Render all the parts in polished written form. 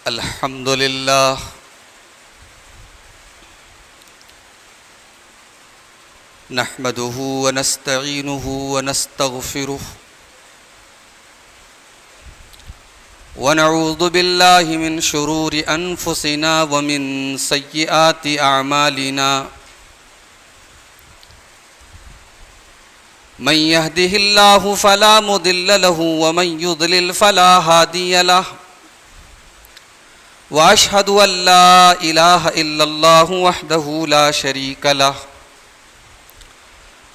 الحمد لله نحمده ونستعينه ونستغفره ونعوذ بالله من شرور أنفسنا ومن سيئات أعمالنا من يهده الله فلا مضل له ومن يضلل فلا هادي له وأشهد أن لا إله إلا الله وحده لا شريك له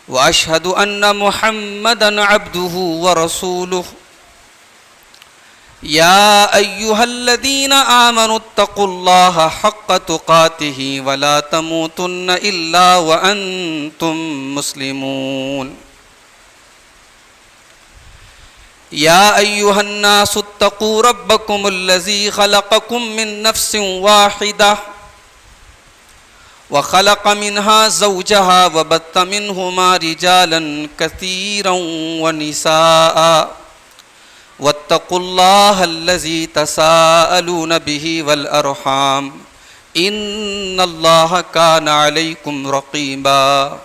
وأشهد أن محمدًا عبده ورسوله يا أيها الذين آمنوا اتقوا الله حق تقاته ولا تموتن إلا وأنتم مسلمون يا أيها الناس اتقوا ربكم الذي خلقكم من نفس واحدة وخلق منها زوجها وبث منهما رجالا كثيرا ونساء واتقوا الله الذي تساءلون به والأرحام إن الله كان عليكم رقيبا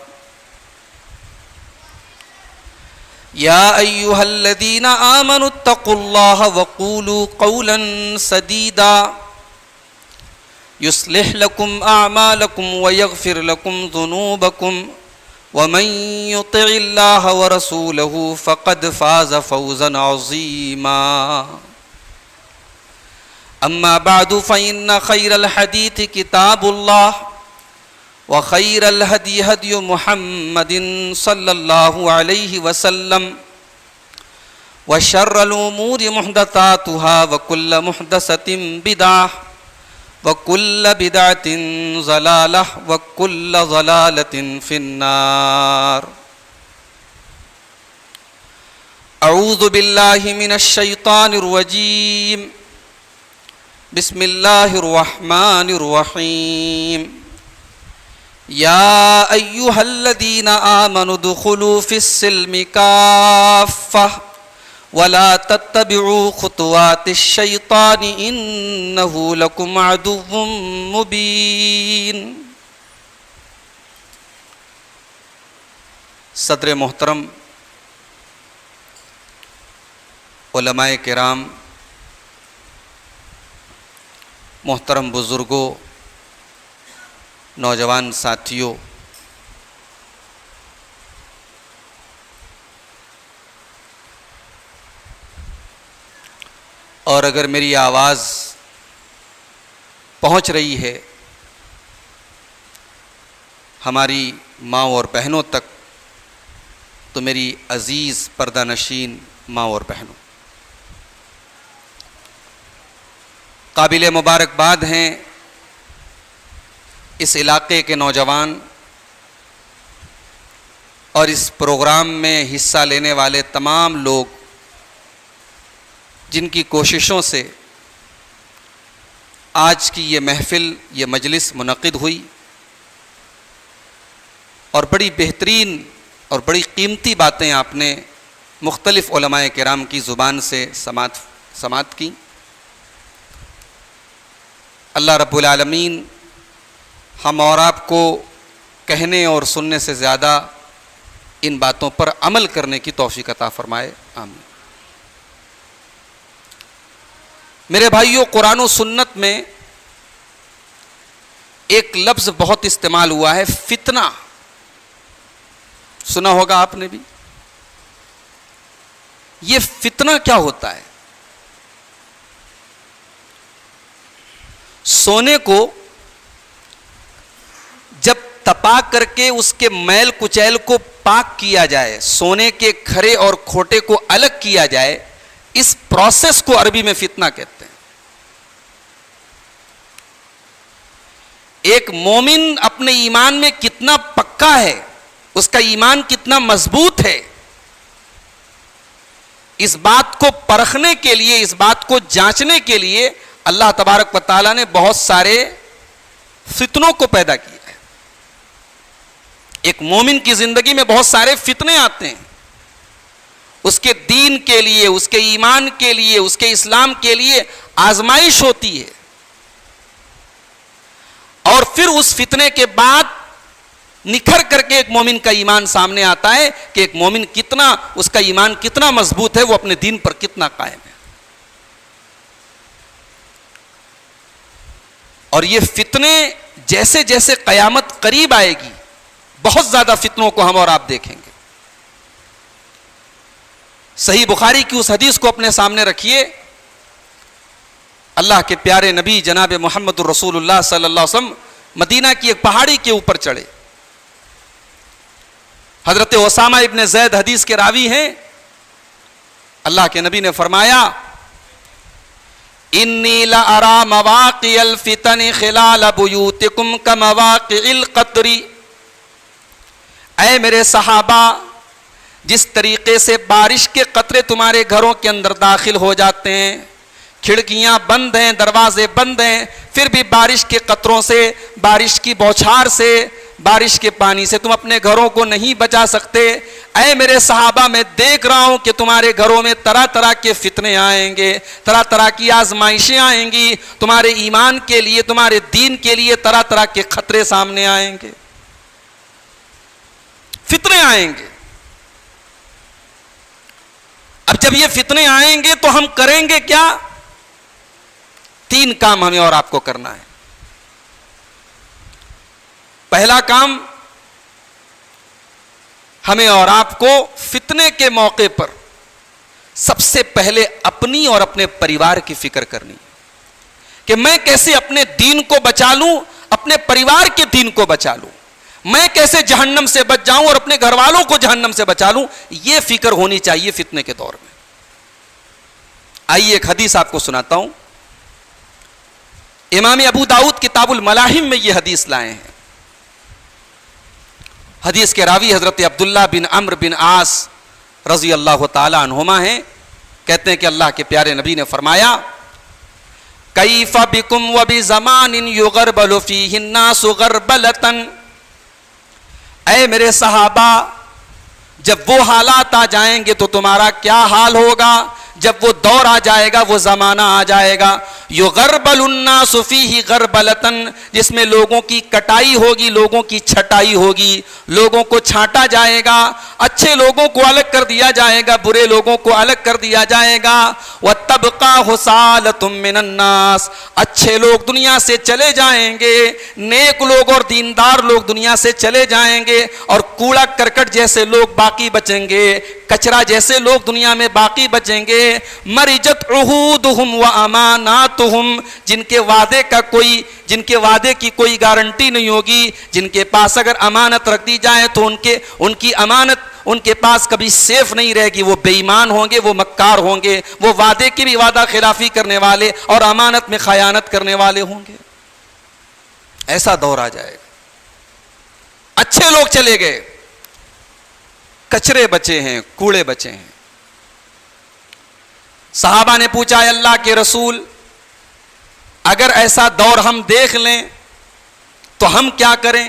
يا أيها الذين آمنوا اتقوا الله وقولوا قولا سديدا يصلح لكم أعمالكم ويغفر لكم ذنوبكم ومن يطع الله ورسوله فقد فاز فوزا عظيما أما بعد فإن خير الحديث كتاب الله وخير الهدي هدي محمد صلى الله عليه وسلم وشر الأمور محدثاتها وكل محدثة بدعة وكل بدعة ضلالة وكل ضلالة في النار أعوذ بالله من الشيطان الرجيم بسم الله الرحمن الرحيم يا أيها الذين آمنوا ادخلوا في السلم كافة ولا تتبعوا خطوات الشيطان إنه لكم عدو مبين. صدر محترم، علماء کرام، محترم بزرگوں، نوجوان ساتھیوں، اور اگر میری آواز پہنچ رہی ہے ہماری ماں اور بہنوں تک تو میری عزیز پردہ نشین ماں اور بہنوں، قابل مبارکباد ہیں اس علاقے کے نوجوان اور اس پروگرام میں حصہ لینے والے تمام لوگ جن کی کوششوں سے آج کی یہ محفل، یہ مجلس منعقد ہوئی اور بڑی بہترین اور بڑی قیمتی باتیں آپ نے مختلف علماء کرام کی زبان سے سماعت کی. اللہ رب العالمین ہم اور آپ کو کہنے اور سننے سے زیادہ ان باتوں پر عمل کرنے کی توفیق عطا فرمائے، آمین. میرے بھائیوں، قرآن و سنت میں ایک لفظ بہت استعمال ہوا ہے، فتنہ. سنا ہوگا آپ نے بھی. یہ فتنہ کیا ہوتا ہے؟ سونے کو جب تپا کر کے اس کے میل کچیل کو پاک کیا جائے، سونے کے کھرے اور کھوٹے کو الگ کیا جائے، اس پروسیس کو عربی میں فتنہ کہتے ہیں. ایک مومن اپنے ایمان میں کتنا پکا ہے، اس کا ایمان کتنا مضبوط ہے، اس بات کو پرکھنے کے لیے، اس بات کو جانچنے کے لیے اللہ تبارک و تعالیٰ نے بہت سارے فتنوں کو پیدا کیا ہے. ایک مومن کی زندگی میں بہت سارے فتنے آتے ہیں اس کے دین کے لیے، اس کے ایمان کے لیے، اس کے اسلام کے لیے آزمائش ہوتی ہے، اور پھر اس فتنے کے بعد نکھر کر کے ایک مومن کا ایمان سامنے آتا ہے کہ ایک مومن کتنا، اس کا ایمان کتنا مضبوط ہے، وہ اپنے دین پر کتنا قائم ہے۔ اور یہ فتنے جیسے جیسے قیامت قریب آئے گی، بہت زیادہ فتنوں کو ہم اور آپ دیکھیں گے۔ صحیح بخاری کی اس حدیث کو اپنے سامنے رکھیے، اللہ کے پیارے نبی جناب محمد الرسول اللہ صلی اللہ علیہ وسلم مدینہ کی ایک پہاڑی کے اوپر چڑھے۔ حضرت اسامہ ابن زید حدیث کے راوی ہیں، اللہ کے نبی نے فرمایا انی لأرى مواقع الفتن خلال بیوتکم کمواقع القطر، اے میرے صحابہ، جس طریقے سے بارش کے قطرے تمہارے گھروں کے اندر داخل ہو جاتے ہیں، کھڑکیاں بند ہیں، دروازے بند ہیں، پھر بھی بارش کے قطروں سے، بارش کی بوچھار سے، بارش کے پانی سے تم اپنے گھروں کو نہیں بچا سکتے، اے میرے صحابہ میں دیکھ رہا ہوں کہ تمہارے گھروں میں طرح طرح کے فتنے آئیں گے، طرح طرح کی آزمائشیں آئیں گی، تمہارے ایمان کے لیے، تمہارے دین کے لیے طرح طرح کے خطرے سامنے آئیں گے، فتنے آئیں گے۔ اب جب یہ فتنے آئیں گے تو ہم کریں گے کیا؟ 3 کام ہمیں اور آپ کو کرنا ہے۔ پہلا کام، ہمیں اور آپ کو فتنے کے موقع پر سب سے پہلے اپنی اور اپنے پریوار کی فکر کرنی کہ میں کیسے اپنے دین کو بچا لوں، اپنے پریوار کے دین کو بچا لوں، میں کیسے جہنم سے بچ جاؤں اور اپنے گھر والوں کو جہنم سے بچا لوں، یہ فکر ہونی چاہیے فتنے کے دور میں۔ آئیے ایک حدیث آپ کو سناتا ہوں، امام ابو داؤد کتاب الملاحم میں یہ حدیث لائے ہیں۔ حدیث کے راوی حضرت عبداللہ بن عمرو بن عاص رضی اللہ تعالی عنہما ہیں، کہتے ہیں کہ اللہ کے پیارے نبی نے فرمایا کیف بکم وبزمان یغربل فیہ الناس غربلۃ، اے میرے صحابہ، جب وہ حالات آ جائیں گے تو تمہارا کیا حال ہوگا، جب وہ دور آ جائے گا، وہ زمانہ آ جائے گا، یغربل الناس فیہ غربلۃ، جس میں لوگوں کی کٹائی ہوگی، لوگوں کی چھٹائی ہوگی، لوگوں کو چھانٹا جائے گا، اچھے لوگوں کو الگ کر دیا جائے گا، برے لوگوں کو الگ کر دیا جائے گا، وتبقى حصالۃ من الناس، اچھے لوگ دنیا سے چلے جائیں گے، نیک لوگ اور دیندار لوگ دنیا سے چلے جائیں گے، اور کوڑا کرکٹ جیسے لوگ باقی بچیں گے، کچرا جیسے لوگ دنیا میں باقی بچیں گے، مرجت عہودہم واماناتہم، جن کے وعدے کی کوئی گارنٹی نہیں ہوگی، جن کے پاس اگر امانت رکھ دی جائے تو ان کی امانت ان کے پاس کبھی سیف نہیں رہے گی، وہ بے ایمان ہوں گے، وہ مکار ہوں گے، وہ وعدے کی بھی وعدہ خلافی کرنے والے اور امانت میں خیانت کرنے والے ہوں گے۔ ایسا دور آ جائے گا، اچھے لوگ چلے گئے، کچرے بچے ہیں، کوڑے بچے ہیں۔ صحابہ نے پوچھا اے اللہ کے رسول، اگر ایسا دور ہم دیکھ لیں تو ہم کیا کریں،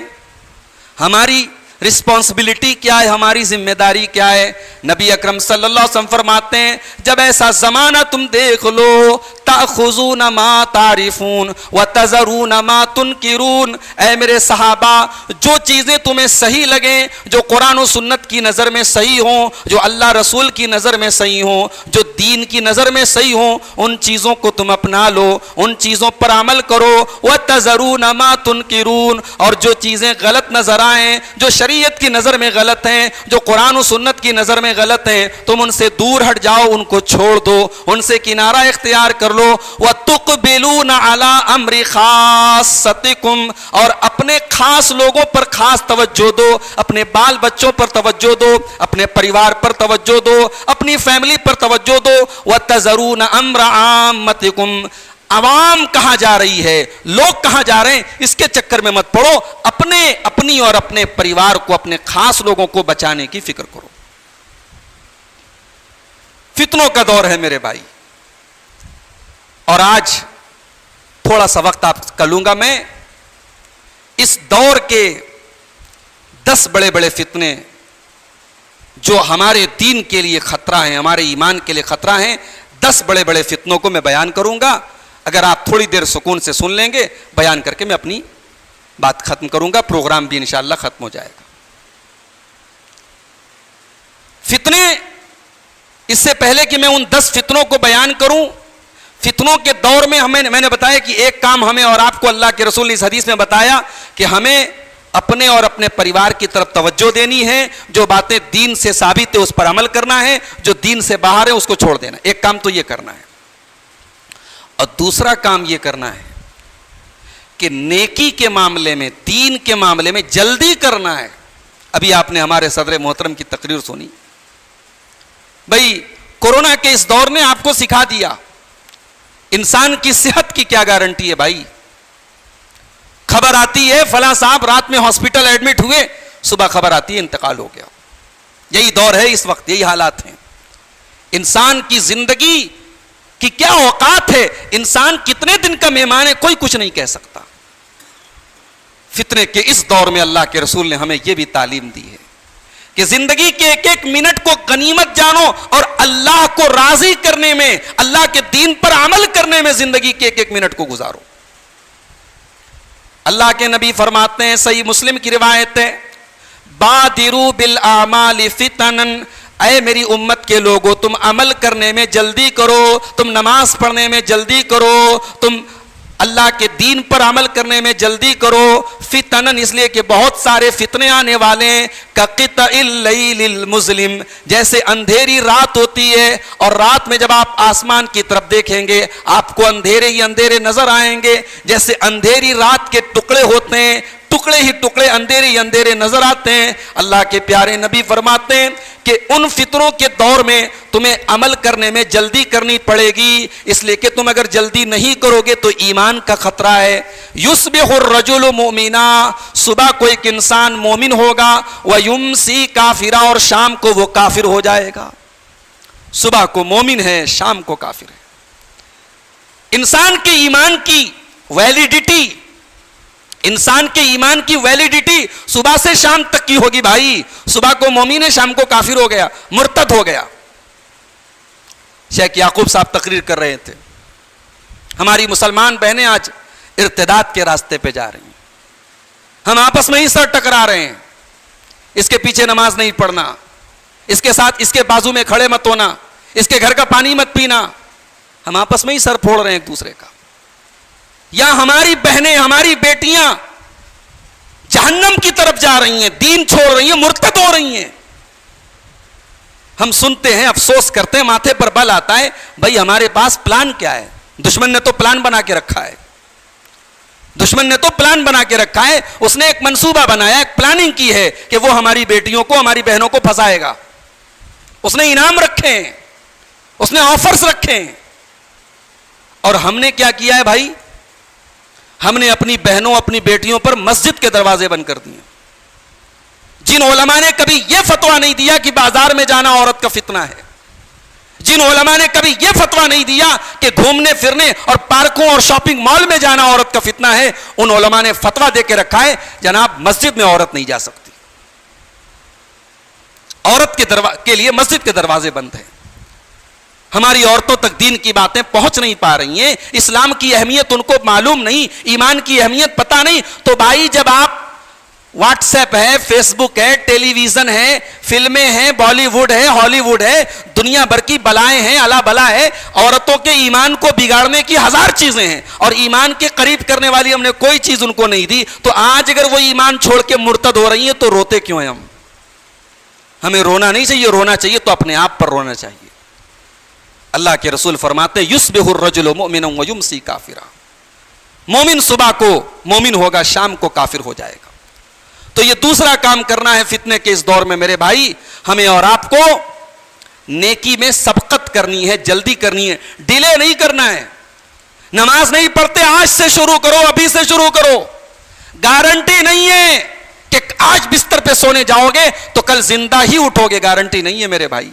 ہماری رسپانسبلٹی کیا ہے، ہماری ذمہ داری کیا ہے؟ نبی اکرم صلی اللہ علیہ وسلم فرماتے ہیں جب ایسا زمانہ تم دیکھ لو، تأخذون ما تعرفون وتذرون ما تنکرون، اے میرے صحابہ، جو چیزیں تمہیں صحیح لگیں، جو قرآن و سنت کی نظر میں صحیح ہوں، جو اللہ رسول کی نظر میں صحیح ہوں، جو دین کی نظر میں صحیح ہوں، ان چیزوں کو تم اپنا لو، ان چیزوں پر عمل کرو، وتذرون ما تنکرون، اور جو چیزیں غلط نظر آئیں، جو شریعت کی نظر میں غلط ہیں، جو قرآن و سنت کی نظر میں غلط ہیں، تم ان سے دور ہٹ جاؤ، ان کو چھوڑ دو، ان سے کنارہ اختیار کر لو، وَتُقْبِلُونَ عَلَىٰ أَمْرِ خَاصَّتِكُمْ، اور اپنے خاص لوگوں پر خاص توجہ دو، اپنے بال بچوں پر توجہ دو، اپنے پریوار پر توجہ دو، اپنی فیملی پر توجہ دو، وَتَذَرُونَ أَمْرَ عَامَّتِكُمْ، عوام کہاں جا رہی ہے، لوگ کہاں جا رہے ہیں، اس کے چکر میں مت پڑو، اپنی اور اپنے پریوار کو، اپنے خاص لوگوں کو بچانے کی فکر کرو۔ فتنوں کا دور ہے میرے بھائی، اور آج تھوڑا سا وقت آپ کا لوں گا میں، اس دور کے 10 بڑے بڑے فتنے جو ہمارے دین کے لیے خطرہ ہیں, ہمارے ایمان کے لیے خطرہ ہیں. 10 بڑے بڑے فتنوں کو میں بیان کروں گا. اگر آپ تھوڑی دیر سکون سے سن لیں گے, بیان کر کے میں اپنی بات ختم کروں گا, پروگرام بھی انشاءاللہ ختم ہو جائے گا. فتنے, اس سے پہلے کہ میں ان 10 فتنوں کو بیان کروں, فتنوں کے دور میں میں نے بتایا کہ ایک کام ہمیں اور آپ کو اللہ کے رسول نے اس حدیث میں بتایا کہ ہمیں اپنے اور اپنے پریوار کی طرف توجہ دینی ہے. جو باتیں دین سے ثابت ہے اس پر عمل کرنا ہے, جو دین سے باہر ہے اس کو چھوڑ دینا. ایک کام تو یہ کرنا ہے, اور دوسرا کام یہ کرنا ہے کہ نیکی کے معاملے میں, دین کے معاملے میں جلدی کرنا ہے. ابھی آپ نے ہمارے صدر محترم کی تقریر سنی. بھائی کورونا کے اس دور نے آپ کو سکھا دیا انسان کی صحت کی کیا گارنٹی ہے. بھائی خبر آتی ہے فلاں صاحب رات میں ہاسپٹل ایڈمٹ ہوئے, صبح خبر آتی ہے انتقال ہو گیا. یہی دور ہے اس وقت, یہی حالات ہیں. انسان کی زندگی کی کیا اوقات ہے, انسان کتنے دن کا مہمان ہے, کوئی کچھ نہیں کہہ سکتا. فتنے کے اس دور میں اللہ کے رسول نے ہمیں یہ بھی تعلیم دی ہے کہ زندگی کے ایک ایک منٹ کو غنیمت جانو, اور اللہ کو راضی کرنے میں, اللہ کے دین پر عمل کرنے میں زندگی کے ایک ایک منٹ کو گزارو. اللہ کے نبی فرماتے ہیں, صحیح مسلم کی روایت ہے, بادروا بالاعمال فتنا, اے میری امت کے لوگوں تم عمل کرنے میں جلدی کرو, تم نماز پڑھنے میں جلدی کرو, تم اللہ کے دین پر عمل کرنے میں جلدی کرو. فتنن اس لیے کہ بہت سارے فتنے آنے والے ہیں. کقطع اللیل المظلم, جیسے اندھیری رات ہوتی ہے, اور رات میں جب آپ آسمان کی طرف دیکھیں گے آپ کو اندھیرے ہی اندھیرے نظر آئیں گے. جیسے اندھیری رات کے ٹکڑے ہوتے ہیں, ٹکڑے ہی ٹکڑے اندھیرے ہی اندھیرے نظر آتے ہیں. اللہ کے پیارے نبی فرماتے ہیں کہ ان فتنوں کے دور میں تمہیں عمل کرنے میں جلدی کرنی پڑے گی, اس لیے کہ تم اگر جلدی نہیں کرو گے تو ایمان کا خطرہ ہے. یصبح الرجل مؤمنا, صبح کو ایک انسان مومن ہوگا, ویمسی کافرا, اور شام کو وہ کافر ہو جائے گا. صبح کو مومن ہے, شام کو کافر ہے. انسان کے ایمان کی ویلیڈیٹی, انسان کے ایمان کی ویلیڈیٹی صبح سے شام تک کی ہوگی. بھائی صبح کو مومن ہے, شام کو کافر ہو گیا, مرتد ہو گیا. شیخ یعقوب صاحب تقریر کر رہے تھے, ہماری مسلمان بہنیں آج ارتداد کے راستے پہ جا رہی ہیں. ہم آپس میں ہی سر ٹکرا رہے ہیں, اس کے پیچھے نماز نہیں پڑھنا, اس کے ساتھ اس کے بازو میں کھڑے مت ہونا, اس کے گھر کا پانی مت پینا. ہم آپس میں ہی سر پھوڑ رہے ہیں ایک دوسرے کا. یا ہماری بہنیں, ہماری بیٹیاں جہنم کی طرف جا رہی ہیں, دین چھوڑ رہی ہیں, مرتد ہو رہی ہیں. ہم سنتے ہیں, افسوس کرتے ہیں, ماتھے پر بل آتا ہے. بھائی ہمارے پاس پلان کیا ہے؟ دشمن نے تو پلان بنا کے رکھا ہے, دشمن نے تو پلان بنا کے رکھا ہے. اس نے ایک منصوبہ بنایا, ایک پلاننگ کی ہے کہ وہ ہماری بیٹیوں کو, ہماری بہنوں کو پھنسائے گا. اس نے انعام رکھے ہیں, اس نے آفرز رکھے ہیں. اور ہم نے کیا کیا ہے بھائی؟ ہم نے اپنی بہنوں, اپنی بیٹیوں پر مسجد کے دروازے بند کر دیے. جن علماء نے کبھی یہ فتویٰ نہیں دیا کہ بازار میں جانا عورت کا فتنہ ہے, جن علماء نے کبھی یہ فتویٰ نہیں دیا کہ گھومنے پھرنے اور پارکوں اور شاپنگ مال میں جانا عورت کا فتنہ ہے, ان علماء نے فتویٰ دے کے رکھا ہے جناب مسجد میں عورت نہیں جا سکتی. عورت کے لیے مسجد کے دروازے بند ہیں. ہماری عورتوں تک دین کی باتیں پہنچ نہیں پا رہی ہیں, اسلام کی اہمیت ان کو معلوم نہیں, ایمان کی اہمیت پتہ نہیں. تو بھائی جب آپ واٹس ایپ ہے, فیس بک ہے, ٹیلی ویژن ہے, فلمیں ہیں, بالی ووڈ ہے, ہالی ووڈ ہے, دنیا بھر کی بلائیں ہیں, الا بلا ہے, عورتوں کے ایمان کو بگاڑنے کی 1000 چیزیں ہیں, اور ایمان کے قریب کرنے والی ہم نے کوئی چیز ان کو نہیں دی. تو آج اگر وہ ایمان چھوڑ کے مرتد ہو رہی ہیں تو روتے کیوں ہیں ہم؟ ہمیں رونا نہیں چاہیے, رونا چاہیے تو اپنے آپ پر رونا چاہیے. اللہ کے رسول فرماتے یصبح الرجل مؤمنا ویمسی کافرا, مومن صبح کو مومن ہوگا, شام کو کافر ہو جائے گا. تو یہ دوسرا کام کرنا ہے فتنے کے اس دور میں میرے بھائی. ہمیں اور آپ کو نیکی میں سبقت کرنی ہے, جلدی کرنی ہے, ڈیلے نہیں کرنا ہے. نماز نہیں پڑھتے, آج سے شروع کرو, ابھی سے شروع کرو. گارنٹی نہیں ہے کہ آج بستر پہ سونے جاؤ گے تو کل زندہ ہی اٹھو گے, گارنٹی نہیں ہے میرے بھائی.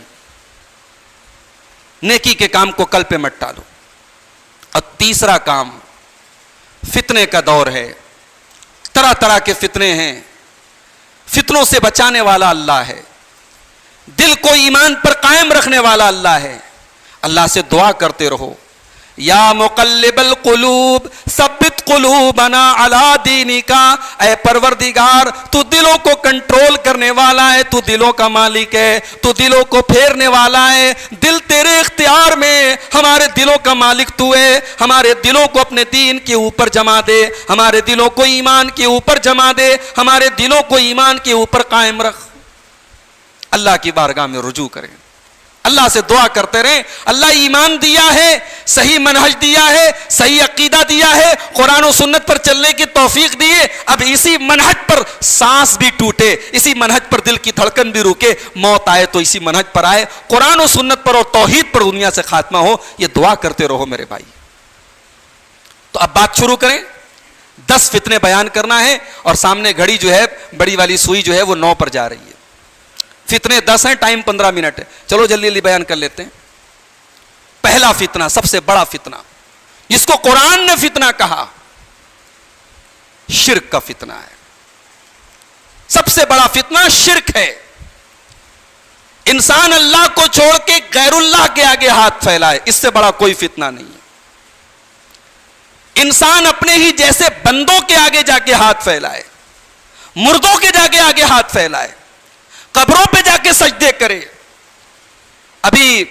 نیکی کے کام کو کل پہ مت ٹالو. اور تیسرا کام, فتنے کا دور ہے, طرح طرح کے فتنے ہیں, فتنوں سے بچانے والا اللہ ہے. کو ایمان پر قائم رکھنے والا اللہ ہے. اللہ سے دعا کرتے رہو, یا مقلب القلوب ثبت قلوبنا علی دینکا, اے پروردگار تو دلوں کو کنٹرول کرنے والا ہے, تو دلوں کا مالک ہے, تو دلوں کو پھیرنے والا ہے, دل تیرے اختیار میں, ہمارے دلوں کا مالک تو ہے, ہمارے دلوں کو اپنے دین کے اوپر جما دے, ہمارے دلوں کو ایمان کے اوپر جما دے, ہمارے دلوں کو ایمان کے اوپر قائم رکھ. اللہ کی بارگاہ میں رجوع کریں, اللہ سے دعا کرتے رہیں. اللہ ایمان دیا ہے, صحیح منہج دیا ہے, صحیح عقیدہ دیا ہے, قرآن و سنت پر چلنے کی توفیق دیے. اب اسی منہج پر سانس بھی ٹوٹے, اسی منہج پر دل کی دھڑکن بھی رکے, موت آئے تو اسی منہج پر آئے, قرآن و سنت پر اور توحید پر دنیا سے خاتمہ ہو. یہ دعا کرتے رہو میرے بھائی. تو اب بات شروع کریں. 10 فتنے بیان کرنا ہے, اور سامنے گھڑی جو ہے, بڑی والی سوئی جو ہے وہ 9 پر جا رہی ہے. فتنے 10 ہیں, ٹائم 15 منٹ ہے. چلو جلدی جلدی بیان کر لیتے ہیں. پہلا فتنہ, سب سے بڑا فتنہ, جس کو قرآن نے فتنہ کہا, شرک کا فتنہ ہے. سب سے بڑا فتنہ شرک ہے. انسان اللہ کو چھوڑ کے غیر اللہ کے آگے ہاتھ پھیلائے, اس سے بڑا کوئی فتنہ نہیں ہے. انسان اپنے ہی جیسے بندوں کے آگے جا کے ہاتھ پھیلائے, مردوں کے جا کے آگے ہاتھ پھیلائے, قبروں پہ جا کے سجدے کرے. ابھی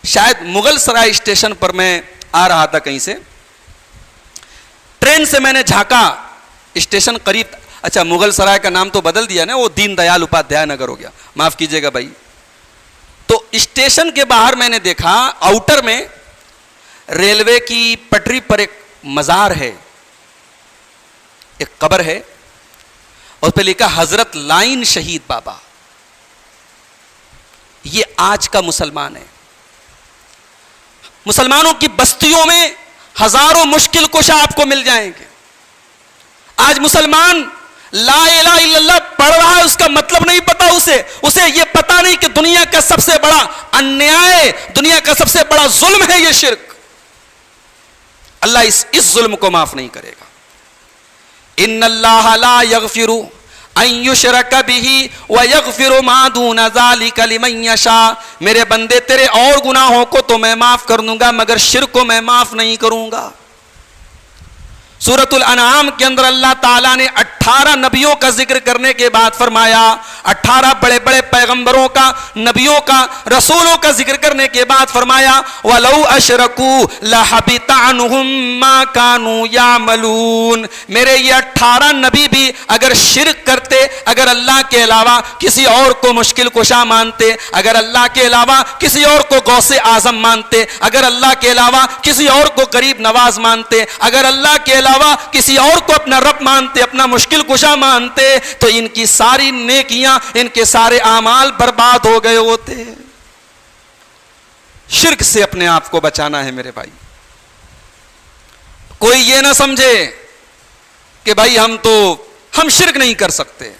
شاید مغل سرائے اسٹیشن پر میں آ رہا تھا کہیں سے, ٹرین سے میں نے جھانکا, اسٹیشن قریب, اچھا مغل سرائے کا نام تو بدل دیا نا, وہ دین دیال اپادھیائے نگر ہو گیا, معاف کیجئے گا بھائی. تو اسٹیشن کے باہر میں نے دیکھا, آؤٹر میں ریلوے کی پٹری پر ایک مزار ہے, ایک قبر ہے, اس پہ لکھا حضرت لائن شہید بابا. یہ آج کا مسلمان ہے. مسلمانوں کی بستیوں میں ہزاروں مشکل کشا آپ کو مل جائیں گے. آج مسلمان لا الہ الا اللہ پڑھ رہا ہے, اس کا مطلب نہیں پتا اسے یہ پتا نہیں کہ دنیا کا سب سے بڑا انیائے, دنیا کا سب سے بڑا ظلم ہے یہ شرک. اللہ اس ظلم کو معاف نہیں کرے گا. ان اللہ لا یغفر ان یشرک بہ ویغفر ما دون ذلک لمن یشاء. میرے بندے تیرے اور گناہوں کو تو میں معاف کر دوں گا, مگر شرک کو میں معاف نہیں کروں گا. سورۃ الانعام کے اندر اللہ تعالیٰ نے 18 نبیوں کا ذکر کرنے کے بعد فرمایا, 18 بڑے بڑے پیغمبروں کا, نبیوں کا, رسولوں کا ذکر کرنے کے بعد فرمایا وَلَوْ أَشْرَكُوا لَحَبِطَ عَنْهُمْ مَا كَانُوا يَعْمَلُونَ. میرے یہ 18 نبی بھی اگر شرک کرتے, اگر اللہ کے علاوہ کسی اور کو مشکل کشا مانتے, اگر اللہ کے علاوہ کسی اور کو غوث اعظم مانتے, اگر اللہ کے علاوہ کسی اور کو قریب نواز مانتے, اگر اللہ کے علاوہ کسی اور کو اپنا رب مانتے, اپنا مشکل کشا مانتے, تو ان کی ساری نیکیاں, ان کے سارے اعمال برباد ہو گئے ہوتے. شرک سے اپنے آپ کو بچانا ہے میرے بھائی. کوئی یہ نہ سمجھے کہ بھائی ہم شرک نہیں کر سکتے.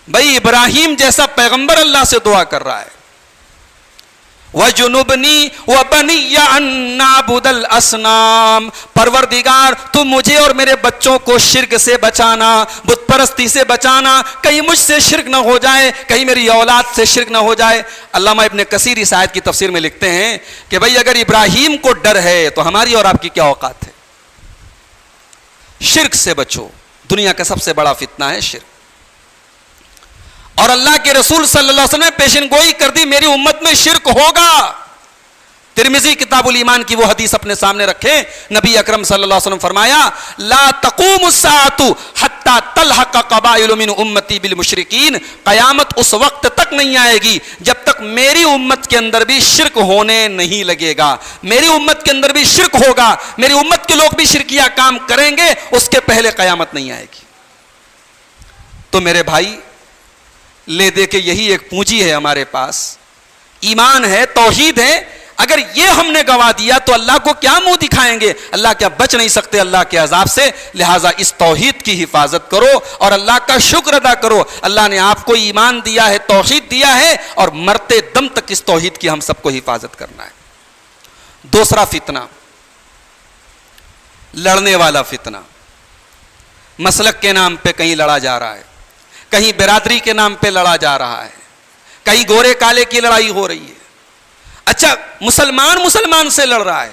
بھائی ابراہیم جیسا پیغمبر اللہ سے دعا کر رہا ہے, وَجُنُبْنِي وَبَنِيَّ أَن نَّعْبُدَ الْأَصْنَامَ. پروردگار تو مجھے اور میرے بچوں کو شرک سے بچانا, بت پرستی سے بچانا, کہیں مجھ سے شرک نہ ہو جائے, کہیں میری اولاد سے شرک نہ ہو جائے. علامہ ابن کثیر اس آیت کی تفسیر میں لکھتے ہیں کہ بھئی اگر ابراہیم کو ڈر ہے تو ہماری اور آپ کی کیا اوقات ہے. شرک سے بچو, دنیا کا سب سے بڑا فتنہ ہے شرک. اور اللہ کے رسول صلی اللہ علیہ وسلم نے پیشن گوئی کر دی, میری امت میں شرک ہوگا. ترمذی کتاب الایمان کی وہ حدیث اپنے سامنے رکھیں, نبی اکرم صلی اللہ علیہ وسلم فرمایا لا تقوم الساعۃ حتی تلحق قبائل من امتی بالمشرکین. قیامت اس وقت تک نہیں آئے گی جب تک میری امت کے اندر بھی شرک ہونے نہیں لگے گا. میری امت کے اندر بھی شرک ہوگا, میری امت کے لوگ بھی شرکیہ کام کریں گے, اس کے پہلے قیامت نہیں آئے گی. تو میرے بھائی لے دے کے یہی ایک پونجی ہے ہمارے پاس, ایمان ہے, توحید ہے. اگر یہ ہم نے گوا دیا تو اللہ کو کیا منہ دکھائیں گے؟ اللہ کیا بچ نہیں سکتے اللہ کے عذاب سے؟ لہٰذا اس توحید کی حفاظت کرو اور اللہ کا شکر ادا کرو. اللہ نے آپ کو ایمان دیا ہے, توحید دیا ہے, اور مرتے دم تک اس توحید کی ہم سب کو حفاظت کرنا ہے. دوسرا فتنہ, لڑنے والا فتنہ. مسلک کے نام پہ کہیں لڑا جا رہا ہے, کہیں برادری کے نام پہ لڑا جا رہا ہے, کہیں گورے کالے کی لڑائی ہو رہی ہے. اچھا مسلمان سے لڑ رہا ہے.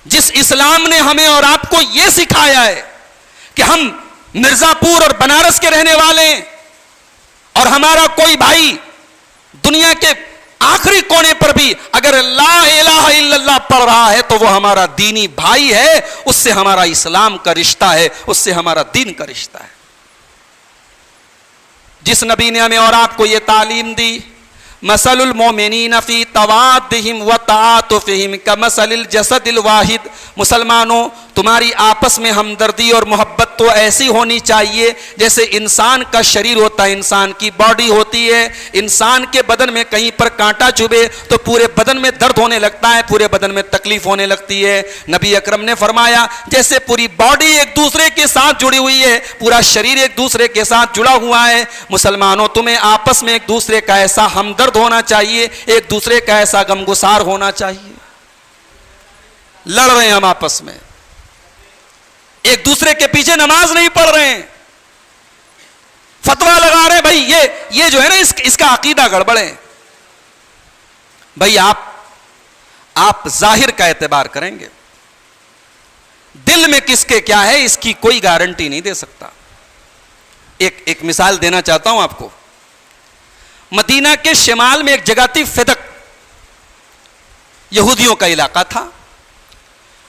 جس اسلام نے ہمیں اور آپ کو یہ سکھایا ہے کہ ہم مرزا پور اور بنارس کے رہنے والے ہیں اور ہمارا کوئی بھائی دنیا کے آخری کونے پر بھی اگر لا الہ الا اللہ پڑھ رہا ہے تو وہ ہمارا دینی بھائی ہے, اس سے ہمارا اسلام کا رشتہ ہے, اس سے ہمارا دین کا رشتہ ہے. جس نبی نے ہمیں اور آپ کو یہ تعلیم دی, مثل المومنین فی توادہم و تعاطفہم کمثل الجسد الواحد, مسلمانوں تمہاری آپس میں ہمدردی اور محبت تو ایسی ہونی چاہیے جیسے انسان کا شریر ہوتا ہے, انسان کی باڈی ہوتی ہے. انسان کے بدن میں کہیں پر کانٹا چبھے تو پورے بدن میں درد ہونے لگتا ہے, پورے بدن میں تکلیف ہونے لگتی ہے. نبی اکرم نے فرمایا جیسے پوری باڈی ایک دوسرے کے ساتھ جڑی ہوئی ہے, پورا شریر ایک دوسرے کے ساتھ جڑا ہوا ہے, مسلمانوں تمہیں آپس میں ایک دوسرے کا ایسا ہمدرد ہونا چاہیے, ایک دوسرے کا ایسا غمگسار ہونا چاہیے. لڑ رہے ہیں ہم آپس میں, ایک دوسرے کے پیچھے نماز نہیں پڑھ رہے ہیں, فتوا لگا رہے ہیں بھائی یہ جو ہے نا اس کا عقیدہ گڑبڑ ہے. بھائی آپ ظاہر کا اعتبار کریں گے, دل میں کس کے کیا ہے اس کی کوئی گارنٹی نہیں دے سکتا. ایک مثال دینا چاہتا ہوں آپ کو. مدینہ کے شمال میں ایک جگہ تھی فدق, یہودیوں کا علاقہ تھا.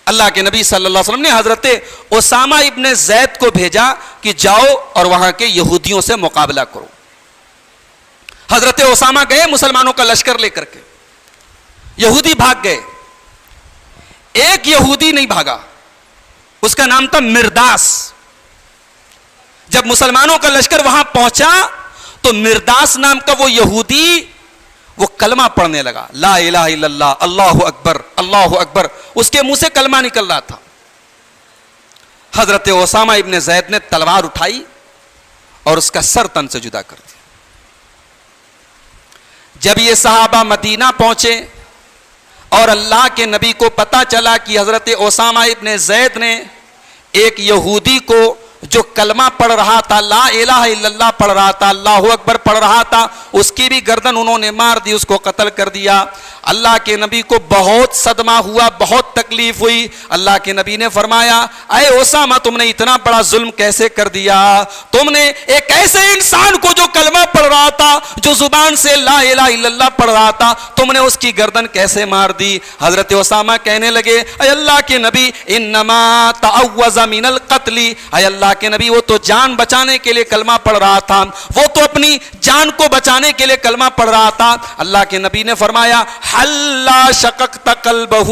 اللہ کے نبی صلی اللہ علیہ وسلم نے حضرت اسامہ ابن زید کو بھیجا کہ جاؤ اور وہاں کے یہودیوں سے مقابلہ کرو. حضرت اسامہ گئے مسلمانوں کا لشکر لے کر کے, یہودی بھاگ گئے. ایک یہودی نہیں بھاگا, اس کا نام تھا مرداس. جب مسلمانوں کا لشکر وہاں پہنچا تو مرداس نام کا وہ یہودی وہ کلمہ پڑھنے لگا, لا الہ الا اللہ, اللہ اکبر اللہ اکبر, اس کے منہ سے کلمہ نکل رہا تھا. حضرت اسامہ ابن زید نے تلوار اٹھائی اور اس کا سر تن سے جدا کر دیا. جب یہ صحابہ مدینہ پہنچے اور اللہ کے نبی کو پتا چلا کہ حضرت اسامہ ابن زید نے ایک یہودی کو جو کلمہ پڑھ رہا تھا, لا الہ الا اللہ پڑھ رہا تھا, اللہ اکبر پڑھ رہا تھا, اس کی بھی گردن انہوں نے مار دی, اس کو قتل کر دیا. اللہ کے نبی کو بہت صدمہ ہوا, بہت تکلیف ہوئی. اللہ کے نبی نے فرمایا اے اسامہ تم نے اتنا بڑا ظلم کیسے کر دیا؟ تم نے ایک ایسے انسان کو جو کلمہ پڑھ رہا تھا, جو زبان سے لا الہ الا اللہ پڑھ رہا تھا, تم نے اس کی گردن کیسے مار دی؟ حضرت اسامہ کہنے لگے اے اللہ کے نبی انما تعوذ من القتل, اے اللہ کے نبی وہ تو جان بچانے کے لیے کلمہ پڑھ رہا تھا, وہ تو اپنی جان کو بچانے کے لیے کلمہ پڑھ رہا تھا. اللہ کے نبی نے فرمایا حلا شققت قلبہ,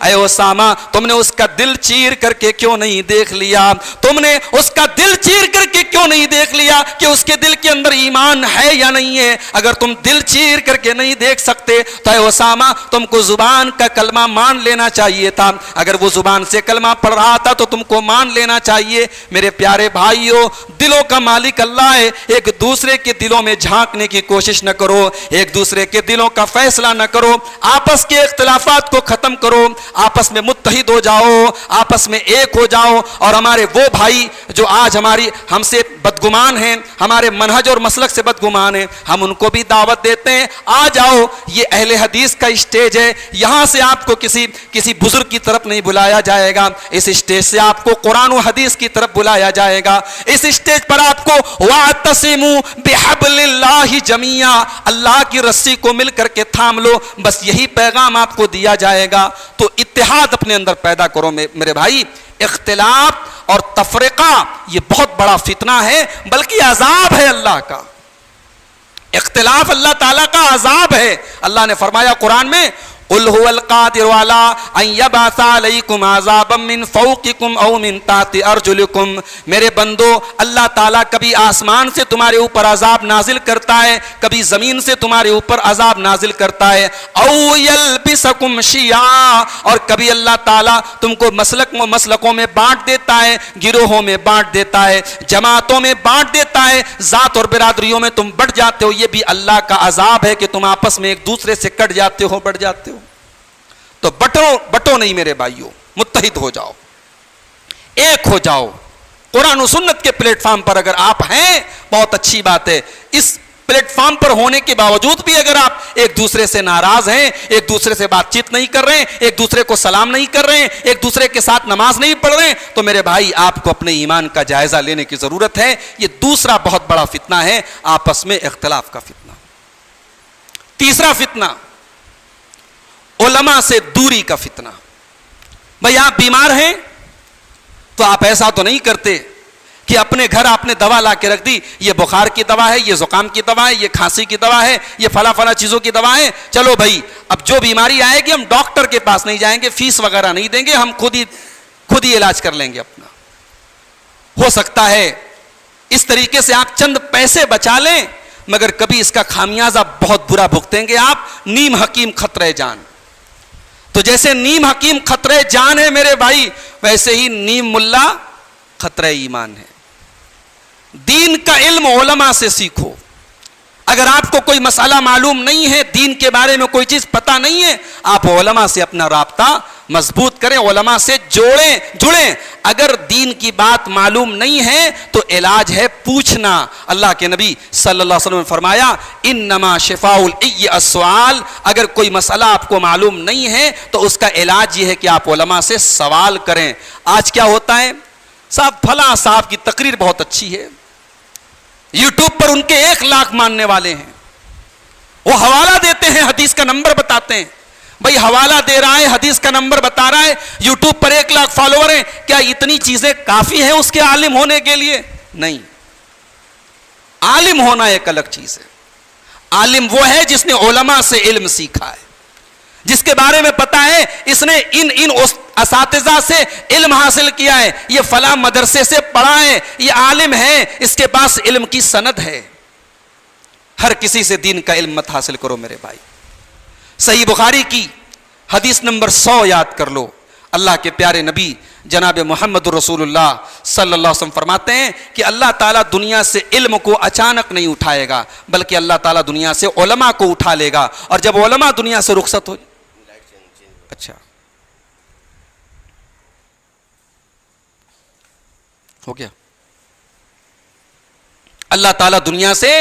اے اسامہ تم نے اس کا دل چیر کر کے کیوں نہیں دیکھ لیا؟ تم نے اس کا دل چیر کر کے کیوں نہیں دیکھ لیا کہ اس کے دل کے اندر ایمان ہے یا نہیں ہے؟ اگر تم دل چیر کر کے نہیں دیکھ سکتے تو اے اسامہ تم کو زبان کا کلمہ مان لینا چاہیے تھا. اگر وہ زبان سے کلمہ پڑھ رہا تھا تو تم کو مان لینا چاہیے. میرے پیارے بھائیوں, دلوں کا مالک اللہ ہے. ایک دوسرے کے دلوں میں جھانکنے کی کوشش نہ کرو, ایک دوسرے کے دلوں کا فیصلہ نہ کرو, آپس کے اختلافات کو ختم کرو, آپس میں متحد ہو جاؤ, آپس میں ایک ہو جاؤ. اور ہمارے وہ بھائی جو آج ہم سے بدگمان ہیں, ہمارے منہج اور مسلک سے بدگمان ہیں, ہم ان کو بھی دعوت دیتے ہیں, آ جاؤ, یہ اہل حدیث کا اسٹیج ہے, یہاں سے آپ کو کسی بزرگ کی طرف نہیں بلایا جائے گا, اس اسٹیج سے آپ کو قرآن و حدیث کی طرف بلایا جائے گا. اس اسٹیج پر آپ کو وَاعْتَصِمُوا بِحَبْلِ اللَّهِ جَمِيعًا, اللہ کی رسی کو مل کر کے تھام لو, بس یہی پیغام آپ کو دیا جائے گا. تو اتحاد اپنے اندر پیدا کرو میرے بھائی. اختلاف اور تفرقہ یہ بہت بڑا فتنہ ہے, بلکہ عذاب ہے اللہ کا. اختلاف اللہ تعالیٰ کا عذاب ہے. اللہ نے فرمایا قرآن میں قل هو القادر على ان يبعث عليكم عذابا من فوقكم او من تحت ارجلكم. میرے بندو, اللہ تعالیٰ کبھی آسمان سے تمہارے اوپر عذاب نازل کرتا ہے, کبھی زمین سے تمہارے اوپر عذاب نازل کرتا ہے. او يلبسكم شيعا, اور کبھی اللہ تعالیٰ تم کو مسلکوں میں بانٹ دیتا ہے, گروہوں میں بانٹ دیتا ہے, جماعتوں میں بانٹ دیتا ہے, ذات اور برادریوں میں تم بٹ جاتے ہو. یہ بھی اللہ کا عذاب ہے کہ تم آپس میں ایک دوسرے سے کٹ جاتے ہو, بٹ جاتے ہو. تو بٹو نہیں میرے بھائیوں, متحد ہو جاؤ, ایک ہو جاؤ. قرآن و سنت کے پلیٹ فارم پر اگر آپ ہیں بہت اچھی بات ہے, اس پلیٹ فارم پر ہونے کے باوجود بھی اگر آپ ایک دوسرے سے ناراض ہیں, ایک دوسرے سے بات چیت نہیں کر رہے ہیں, ایک دوسرے کو سلام نہیں کر رہے ہیں, ایک دوسرے کے ساتھ نماز نہیں پڑھ رہے ہیں, تو میرے بھائی آپ کو اپنے ایمان کا جائزہ لینے کی ضرورت ہے. یہ دوسرا بہت بڑا فتنہ ہے, آپس میں اختلاف کا فتنہ. تیسرا فتنہ, علماء سے دوری کا فتنہ. بھائی آپ بیمار ہیں تو آپ ایسا تو نہیں کرتے کہ اپنے گھر آپ نے دوا لا کے رکھ دی, یہ بخار کی دوا ہے, یہ زکام کی دوا ہے, یہ کھانسی کی دوا ہے, یہ فلاں چیزوں کی دوا ہے, چلو بھائی اب جو بیماری آئے گی ہم ڈاکٹر کے پاس نہیں جائیں گے, فیس وغیرہ نہیں دیں گے, ہم خود ہی علاج کر لیں گے اپنا. ہو سکتا ہے اس طریقے سے آپ چند پیسے بچا لیں, مگر کبھی اس کا خامیازہ بہت برا بھگتیں گے آپ. نیم حکیم خطرہ جان. تو جیسے نیم حکیم خطرہ جان ہے میرے بھائی, ویسے ہی نیم ملا خطرہ ایمان ہے. دین کا علم علماء سے سیکھو. اگر آپ کو کوئی مسئلہ معلوم نہیں ہے, دین کے بارے میں کوئی چیز پتہ نہیں ہے, آپ علماء سے اپنا رابطہ مضبوط کریں, علماء سے جڑیں. اگر دین کی بات معلوم نہیں ہے تو علاج ہے پوچھنا. اللہ کے نبی صلی اللہ علیہ وسلم نے فرمایا انما شفاء العی السؤال. اگر کوئی مسئلہ آپ کو معلوم نہیں ہے تو اس کا علاج یہ ہے کہ آپ علماء سے سوال کریں. آج کیا ہوتا ہے, صاحب فلاں صاحب کی تقریر بہت اچھی ہے, یوٹیوب پر ان کے 1 لاکھ ماننے والے ہیں, وہ حوالہ دیتے ہیں, حدیث کا نمبر بتاتے ہیں. بھائی حوالہ دے رہا ہے, حدیث کا نمبر بتا رہا ہے, یوٹیوب پر 1 لاکھ فالوور ہیں, کیا اتنی چیزیں کافی ہیں اس کے عالم ہونے کے لیے؟ نہیں. عالم ہونا ایک الگ چیز ہے. عالم وہ ہے جس نے علماء سے علم سیکھا ہے, جس کے بارے میں پتا ہے اس نے ان اساتذہ سے علم حاصل کیا ہے, یہ فلاں مدرسے سے پڑھا ہے, یہ عالم ہے, اس کے پاس علم کی سند ہے. ہر کسی سے دین کا علم مت حاصل کرو میرے بھائی. صحیح بخاری کی حدیث نمبر 100 یاد کر لو. اللہ کے پیارے نبی جناب محمد رسول اللہ صلی اللہ علیہ وسلم فرماتے ہیں کہ اللہ تعالیٰ دنیا سے علم کو اچانک نہیں اٹھائے گا, بلکہ اللہ تعالیٰ دنیا سے علماء کو اٹھا لے گا. اور جب علماء دنیا سے رخصت ہو, اچھا ہو گیا, اللہ تعالیٰ دنیا سے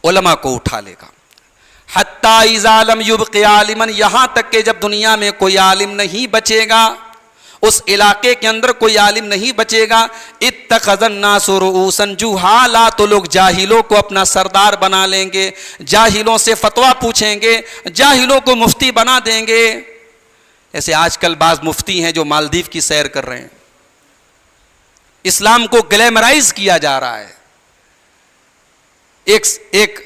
علماء کو اٹھا لے گا. حتی اذا لم یبق عالما, یہاں تک کہ جب دنیا میں کوئی عالم نہیں بچے گا, اس علاقے کے اندر کوئی عالم نہیں بچے گا. اتخذ الناس رؤوسا جہالا, تو لوگ جاہلوں کو اپنا سردار بنا لیں گے, جاہلوں سے فتویٰ پوچھیں گے, جاہلوں کو مفتی بنا دیں گے. ایسے آج کل بعض مفتی ہیں جو مالدیو کی سیر کر رہے ہیں, اسلام کو گلیمرائز کیا جا رہا ہے. ایک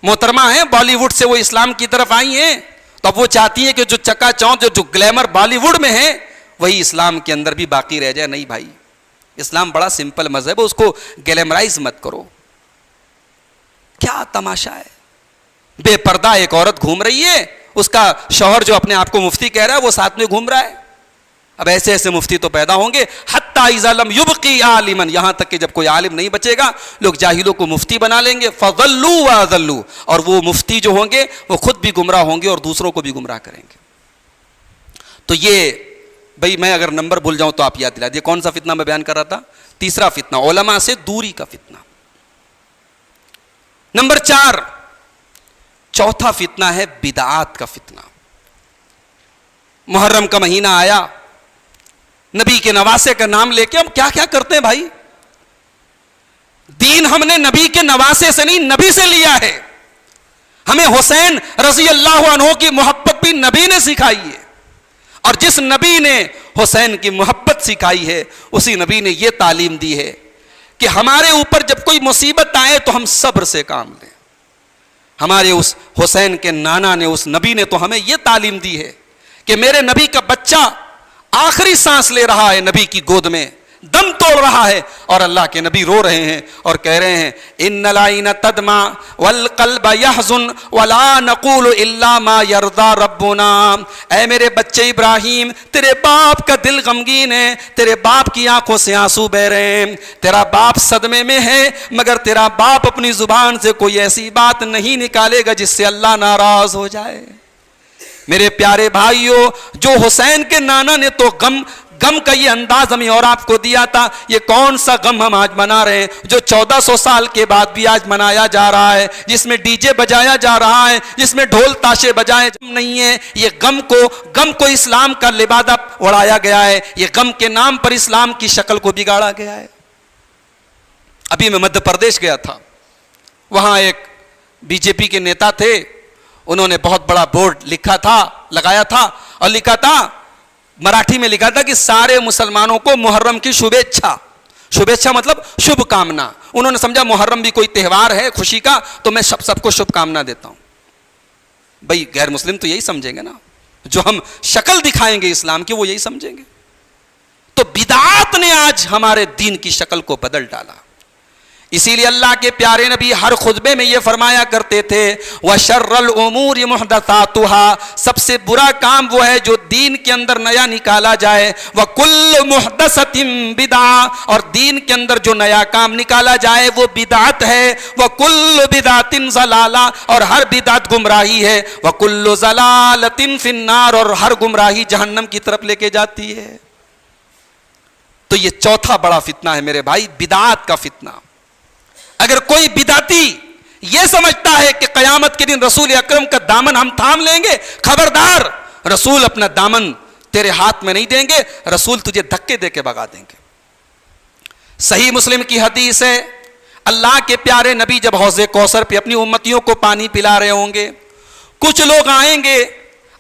محترمہ ہے بالی ووڈ سے, وہ اسلام کی طرف آئی ہیں, تو اب وہ چاہتی ہیں کہ جو چکا چوند جو گلیمر بالی ووڈ میں ہے وہی اسلام کے اندر بھی باقی رہ جائے. نہیں بھائی, اسلام بڑا سمپل مذہب ہے, اس کو گلیمرائز مت کرو. کیا تماشا ہے, بے پردہ ایک عورت گھوم رہی ہے, اس کا شوہر جو اپنے آپ کو مفتی کہہ رہا ہے وہ ساتھ میں گھوم رہا ہے. اب ایسے ایسے مفتی تو پیدا ہوں گے. حتی اذا لم یبقی عالما, یہاں تک کہ جب کوئی عالم نہیں بچے گا لوگ جاہلوں کو مفتی بنا لیں گے. فضلوا واضلوا, اور وہ مفتی جو ہوں گے وہ خود بھی گمراہ ہوں گے اور دوسروں کو بھی گمراہ کریں گے. تو یہ بھائی میں اگر نمبر بھول جاؤں تو آپ یاد دلا دیے. کون سا فتنہ میں بیان کر رہا تھا؟ تیسرا فتنہ, علماء سے دوری کا فتنہ. نمبر 4, چوتھا فتنہ ہے بدعات کا فتنہ. محرم کا مہینہ آیا, نبی کے نواسے کا نام لے کے ہم کیا کیا کرتے ہیں بھائی. دین ہم نے نبی کے نواسے سے نہیں, نبی سے لیا ہے. ہمیں حسین رضی اللہ عنہ کی محبت بھی نبی نے سکھائی ہے, اور جس نبی نے حسین کی محبت سکھائی ہے اسی نبی نے یہ تعلیم دی ہے کہ ہمارے اوپر جب کوئی مصیبت آئے تو ہم صبر سے کام لیں. ہمارے اس حسین کے نانا نے, اس نبی نے تو ہمیں یہ تعلیم دی ہے کہ میرے نبی کا بچہ آخری سانس لے رہا ہے, نبی کی گود میں دم توڑ رہا ہے, اور اللہ کے نبی رو رہے ہیں اور کہہ رہے ہیں ان العین تدمع والقلب يحزن ولا نقول الا ما يرضى ربنا. اے میرے بچے ابراہیم, تیرے باپ کا دل غمگین ہے, تیرے باپ کی آنکھوں سے آنسو بہ رہے ہیں, تیرا باپ صدمے میں ہے, مگر تیرا باپ اپنی زبان سے کوئی ایسی بات نہیں نکالے گا جس سے اللہ ناراض ہو جائے. میرے پیارے بھائیوں, جو حسین کے نانا نے تو غم کا یہ انداز ہمیں اور آپ کو دیا تھا. یہ کون سا غم ہم آج منا رہے ہیں جو 1400 سال کے بعد بھی آج منایا جا رہا ہے, جس میں ڈی جے بجایا جا رہا ہے, جس میں ڈھول تاشے بجائے نہیں ہے. یہ غم کو اسلام کا لبادہ اڑایا گیا ہے. یہ غم کے نام پر اسلام کی شکل کو بگاڑا گیا ہے. ابھی میں مدھیہ پردیش گیا تھا, وہاں ایک بی جے پی کے نیتا تھے, انہوں نے بہت بڑا بورڈ لگایا تھا اور لکھا تھا, مراٹھی میں لکھا تھا کہ سارے مسلمانوں کو محرم کی شبھیچھا مطلب شبھ کامنا. انہوں نے سمجھا محرم بھی کوئی تہوار ہے خوشی کا, تو میں سب کو شبھ کامنا دیتا ہوں. بھائی غیر مسلم تو یہی سمجھیں گے نا, جو ہم شکل دکھائیں گے اسلام کی وہ یہی سمجھیں گے. تو بدعات نے آج ہمارے دین کی شکل کو بدل ڈالا. اسی لیے اللہ کے پیارے نبی ہر خطبے میں یہ فرمایا کرتے تھے, وَشَرَّ الْأُمُورِ مُحْدَثَاتُهَا, سب سے برا کام وہ ہے جو دین کے اندر نیا نکالا جائے. وَكُلُّ مُحْدَثَةٍ بِدْعَةٍ, اور دین کے اندر جو نیا کام نکالا جائے وہ بدعت ہے. وَكُلُّ بِدْعَةٍ ضَلَالَةٍ, اور ہر بدعت گمراہی ہے. وَكُلُّ ضَلَالَةٍ فِي النَّارِ, اور ہر گمراہی جہنم کی طرف لے کے جاتی ہے. تو یہ چوتھا بڑا فتنہ ہے میرے بھائی, بدعات کا فتنہ. اگر کوئی بدعتی یہ سمجھتا ہے کہ قیامت کے دن رسول اکرم کا دامن ہم تھام لیں گے, خبردار, رسول اپنا دامن تیرے ہاتھ میں نہیں دیں گے, رسول تجھے دھکے دے کے بھگا دیں گے. صحیح مسلم کی حدیث ہے, اللہ کے پیارے نبی جب حوض کوثر پہ اپنی امتیوں کو پانی پلا رہے ہوں گے, کچھ لوگ آئیں گے,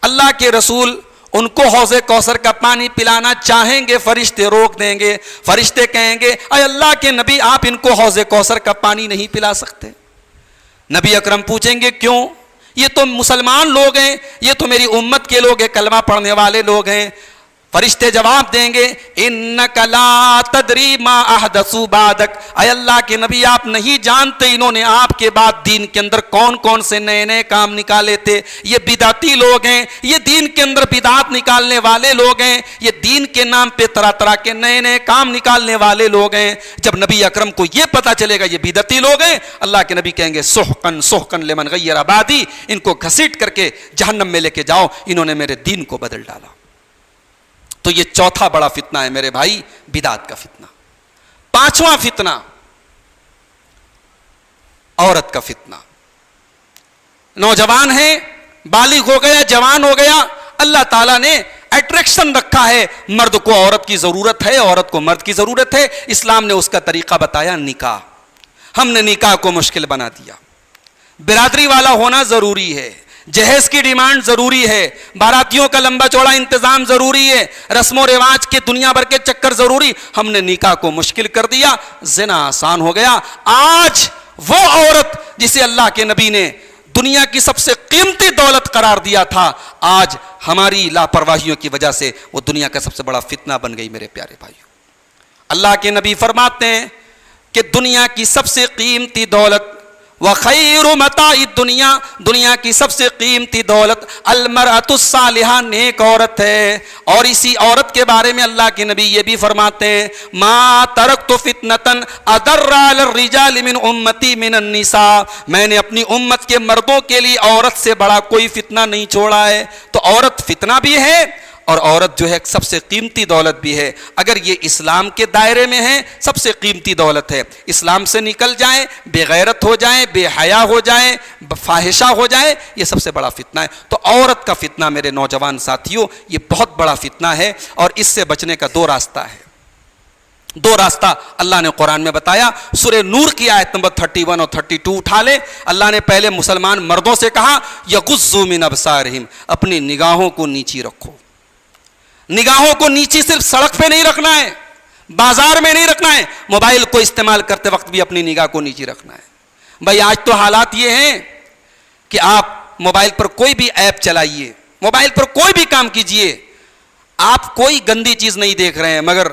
اللہ کے رسول ان کو حوض کوثر کا پانی پلانا چاہیں گے, فرشتے روک دیں گے. فرشتے کہیں گے اے اللہ کے نبی آپ ان کو حوض کوثر کا پانی نہیں پلا سکتے. نبی اکرم پوچھیں گے کیوں؟ یہ تو مسلمان لوگ ہیں, یہ تو میری امت کے لوگ ہیں, کلمہ پڑھنے والے لوگ ہیں. فرشتے جواب دیں گے انک لا تدری ما احدثوا بعدک, اے اللہ کے نبی آپ نہیں جانتے انہوں نے آپ کے بعد دین کے اندر کون کون سے نئے نئے کام نکالے تھے. یہ بدعتی لوگ ہیں, یہ دین کے اندر بدعات نکالنے والے لوگ ہیں, یہ دین کے نام پہ طرح طرح کے نئے نئے کام نکالنے والے لوگ ہیں. جب نبی اکرم کو یہ پتا چلے گا یہ بدعتی لوگ ہیں, اللہ کے نبی کہیں گے سحقن سحقن لمن غیر عبادی, ان کو گھسیٹ کر کے جہنم میں لے کے جاؤ, انہوں نے میرے دین کو بدل ڈالا. تو یہ چوتھا بڑا فتنہ ہے میرے بھائی, بدعت کا فتنہ. پانچواں فتنہ عورت کا فتنہ. نوجوان ہے, بالغ ہو گیا, جوان ہو گیا, اللہ تعالیٰ نے اٹریکشن رکھا ہے, مرد کو عورت کی ضرورت ہے, عورت کو مرد کی ضرورت ہے. اسلام نے اس کا طریقہ بتایا نکاح. ہم نے نکاح کو مشکل بنا دیا. برادری والا ہونا ضروری ہے, جہیز کی ڈیمانڈ ضروری ہے, باراتیوں کا لمبا چوڑا انتظام ضروری ہے, رسم و رواج کے دنیا بھر کے چکر ضروری. ہم نے نکاح کو مشکل کر دیا, زنا آسان ہو گیا. آج وہ عورت جسے اللہ کے نبی نے دنیا کی سب سے قیمتی دولت قرار دیا تھا, آج ہماری لاپرواہیوں کی وجہ سے وہ دنیا کا سب سے بڑا فتنہ بن گئی. میرے پیارے بھائیوں, اللہ کے نبی فرماتے ہیں کہ دنیا کی سب سے قیمتی دولت وَخَيْرُ مَتَاعِ الدُّنْيَا, دنیا کی سب سے قیمتی دولت المرأۃ الصالحہ, نیک عورت ہے. اور اسی عورت کے بارے میں اللہ کے نبی یہ بھی فرماتے ہیں مَا تَرَكْتُ فِتْنَةً أَضَرَّ عَلَى الرِّجَالِ مِنْ أُمَّتِي مِنَ النِّسَاءِ, میں نے اپنی امت کے مردوں کے لیے عورت سے بڑا کوئی فتنہ نہیں چھوڑا ہے. تو عورت فتنہ بھی ہے اور عورت جو ہے سب سے قیمتی دولت بھی ہے. اگر یہ اسلام کے دائرے میں ہے سب سے قیمتی دولت ہے. اسلام سے نکل جائیں, بے غیرت ہو جائیں, بے حیا ہو جائیں, فاحشہ ہو جائیں, یہ سب سے بڑا فتنہ ہے. تو عورت کا فتنہ میرے نوجوان ساتھیوں یہ بہت بڑا فتنہ ہے, اور اس سے بچنے کا دو راستہ ہے. دو راستہ اللہ نے قرآن میں بتایا. سورہ نور کی آیت نمبر 31 اور 32 اٹھا لیں. اللہ نے پہلے مسلمان مردوں سے کہا یغضوا من ابصارہم, اپنی نگاہوں کو نیچی رکھو. نگاہوں کو نیچی صرف سڑک پہ نہیں رکھنا ہے, بازار میں نہیں رکھنا ہے, موبائل کو استعمال کرتے وقت بھی اپنی نگاہ کو نیچی رکھنا ہے. بھائی آج تو حالات یہ ہیں کہ آپ موبائل پر کوئی بھی ایپ چلائیے, موبائل پر کوئی بھی کام کیجئے, آپ کوئی گندی چیز نہیں دیکھ رہے ہیں, مگر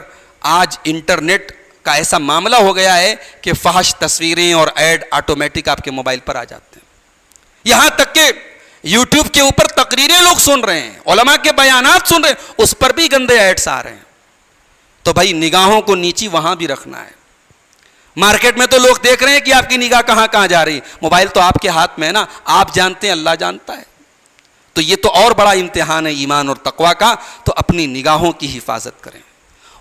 آج انٹرنیٹ کا ایسا معاملہ ہو گیا ہے کہ فحش تصویریں اور ایڈ آٹومیٹک آپ کے موبائل پر آ جاتے ہیں. یہاں تک کہ یوٹیوب کے اوپر تقریریں لوگ سن رہے ہیں, علماء کے بیانات سن رہے ہیں, اس پر بھی گندے ایڈس آ رہے ہیں. تو بھائی نگاہوں کو نیچی وہاں بھی رکھنا ہے. مارکیٹ میں تو لوگ دیکھ رہے ہیں کہ آپ کی نگاہ کہاں کہاں جا رہی ہے, موبائل تو آپ کے ہاتھ میں ہے نا, آپ جانتے ہیں, اللہ جانتا ہے. تو یہ تو اور بڑا امتحان ہے ایمان اور تقویٰ کا. تو اپنی نگاہوں کی حفاظت کریں.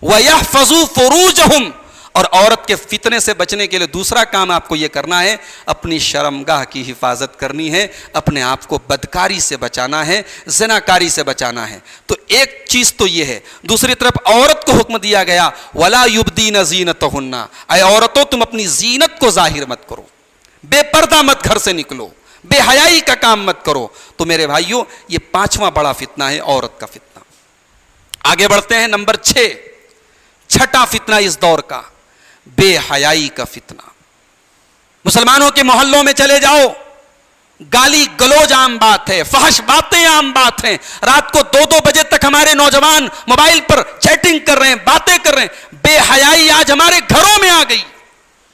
وَيَحْفَظُوا فُرُوجَهُمْ, اور عورت کے فتنے سے بچنے کے لیے دوسرا کام آپ کو یہ کرنا ہے, اپنی شرمگاہ کی حفاظت کرنی ہے, اپنے آپ کو بدکاری سے بچانا ہے, زناکاری سے بچانا ہے. تو ایک چیز تو یہ ہے. دوسری طرف عورت کو حکم دیا گیا وَلَا يُبْدِينَ زِينَتَهُنَّ, اے عورتوں تم اپنی زینت کو ظاہر مت کرو, بے پردہ مت گھر سے نکلو, بے حیائی کا کام مت کرو. تو میرے بھائیوں یہ پانچواں بڑا فتنہ ہے عورت کا فتنہ. آگے بڑھتے ہیں. نمبر 6, چھٹا فتنہ اس دور کا, بے حیائی کا فتنہ. مسلمانوں کے محلوں میں چلے جاؤ, گالی گلوج عام بات ہے, فحش باتیں عام بات ہیں. رات کو 2-2 بجے تک ہمارے نوجوان موبائل پر چیٹنگ کر رہے ہیں, باتیں کر رہے ہیں. بے حیائی آج ہمارے گھروں میں آ گئی.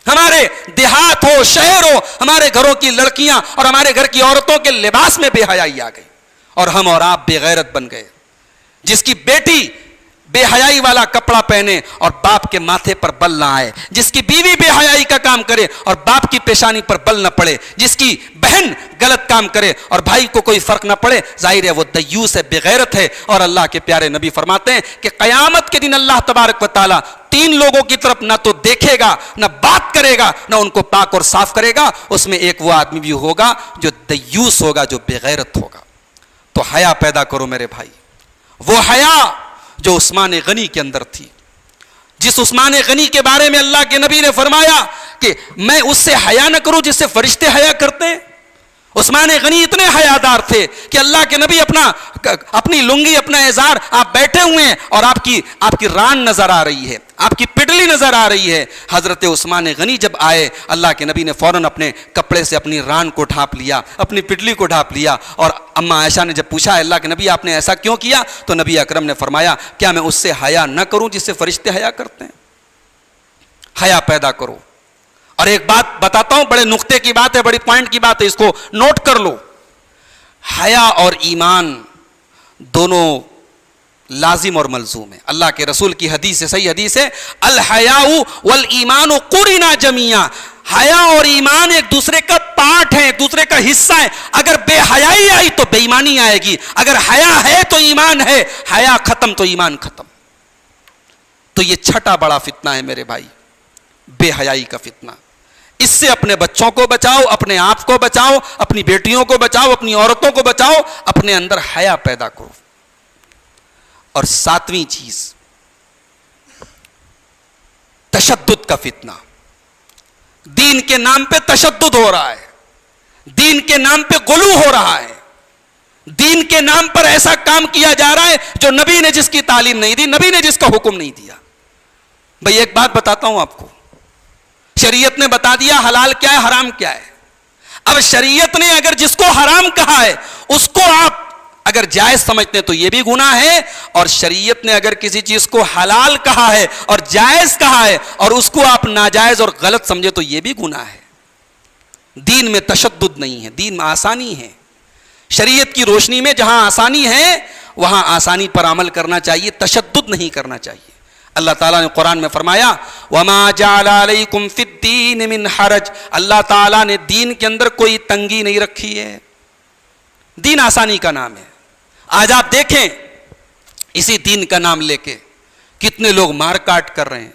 ہمارے دیہات ہو, شہر ہو, ہمارے گھروں کی لڑکیاں اور ہمارے گھر کی عورتوں کے لباس میں بے حیائی آ گئی. اور ہم اور آپ بے غیرت بن گئے. جس کی بیٹی بے حیائی والا کپڑا پہنے اور باپ کے ماتھے پر بل نہ آئے, جس کی بیوی بے حیائی کا کام کرے اور باپ کی پیشانی پر بل نہ پڑے, جس کی بہن غلط کام کرے اور بھائی کو کوئی فرق نہ پڑے, ظاہر ہے وہ دیوس ہے, بے غیرت ہے. اور اللہ کے پیارے نبی فرماتے ہیں کہ قیامت کے دن اللہ تبارک و تعالی 3 لوگوں کی طرف نہ تو دیکھے گا, نہ بات کرے گا, نہ ان کو پاک اور صاف کرے گا. اس میں ایک وہ آدمی بھی ہوگا جو دیوس ہوگا, جو بے غیرت ہوگا. تو حیا پیدا کرو میرے بھائی, وہ حیا جو عثمان غنی کے اندر تھی. جس عثمان غنی کے بارے میں اللہ کے نبی نے فرمایا کہ میں اس سے حیا نہ کروں جس سے فرشتے حیا کرتے ہیں. عثمان غنی اتنے حیادار تھے کہ اللہ کے نبی اپنی لنگی, اپنا ازار, آپ بیٹھے ہوئے ہیں اور آپ کی ران نظر آ رہی ہے, آپ کی پڈلی نظر آ رہی ہے. حضرت عثمان غنی جب آئے, اللہ کے نبی نے فوراً اپنے کپڑے سے اپنی ران کو ڈھانپ لیا, اپنی پڈلی کو ڈھانپ لیا. اور اما عائشہ نے جب پوچھا اللہ کے نبی آپ نے ایسا کیوں کیا, تو نبی اکرم نے فرمایا کیا میں اس سے حیا نہ کروں جس سے فرشتے حیا کرتے ہیں. حیا پیدا کرو. اور ایک بات بتاتا ہوں, بڑے نقطے کی بات ہے, بڑی پوائنٹ کی بات ہے, اس کو نوٹ کر لو. حیا اور ایمان دونوں لازم اور ملزوم ہے. اللہ کے رسول کی حدیث ہے, صحیح حدیث ہے, الحیاء والایمان قرنا جميعا. حیا اور ایمان ایک دوسرے کا پارٹ ہے, ایک دوسرے کا حصہ ہے. اگر بے حیائی آئی تو بے ایمانی آئے گی, اگر حیا ہے تو ایمان ہے, حیا ختم تو ایمان ختم. تو یہ چھٹا بڑا فتنہ ہے میرے بھائی, بے حیائی کا فتنہ. اس سے اپنے بچوں کو بچاؤ, اپنے آپ کو بچاؤ, اپنی بیٹیوں کو بچاؤ, اپنی عورتوں کو بچاؤ, اپنے اندر حیا پیدا کرو. اور 7ویں چیز, تشدد کا فتنہ. دین کے نام پہ تشدد ہو رہا ہے, دین کے نام پہ غلو ہو رہا ہے, دین کے نام پر ایسا کام کیا جا رہا ہے جو نبی نے جس کی تعلیم نہیں دی, نبی نے جس کا حکم نہیں دیا. بھئی ایک بات بتاتا ہوں آپ کو, شریعت نے بتا دیا حلال کیا ہے, حرام کیا ہے. اب شریعت نے اگر جس کو حرام کہا ہے اس کو آپ اگر جائز سمجھتے ہیں تو یہ بھی گناہ ہے, اور شریعت نے اگر کسی چیز کو حلال کہا ہے اور جائز کہا ہے اور اس کو آپ ناجائز اور غلط سمجھے تو یہ بھی گناہ ہے. دین میں تشدد نہیں ہے, دین میں آسانی ہے. شریعت کی روشنی میں جہاں آسانی ہے وہاں آسانی پر عمل کرنا چاہیے, تشدد نہیں کرنا چاہیے. اللہ تعالیٰ نے قرآن میں فرمایا وَمَا جَعَلَ عَلَيْكُمْ فِي الدِّينِ مِنْ حَرَجٍ. اللہ تعالیٰ نے دین کے اندر کوئی تنگی نہیں رکھی ہے, دین آسانی کا نام ہے. آج آپ دیکھیں اسی دین کا نام لے کے کتنے لوگ مار کاٹ کر رہے ہیں,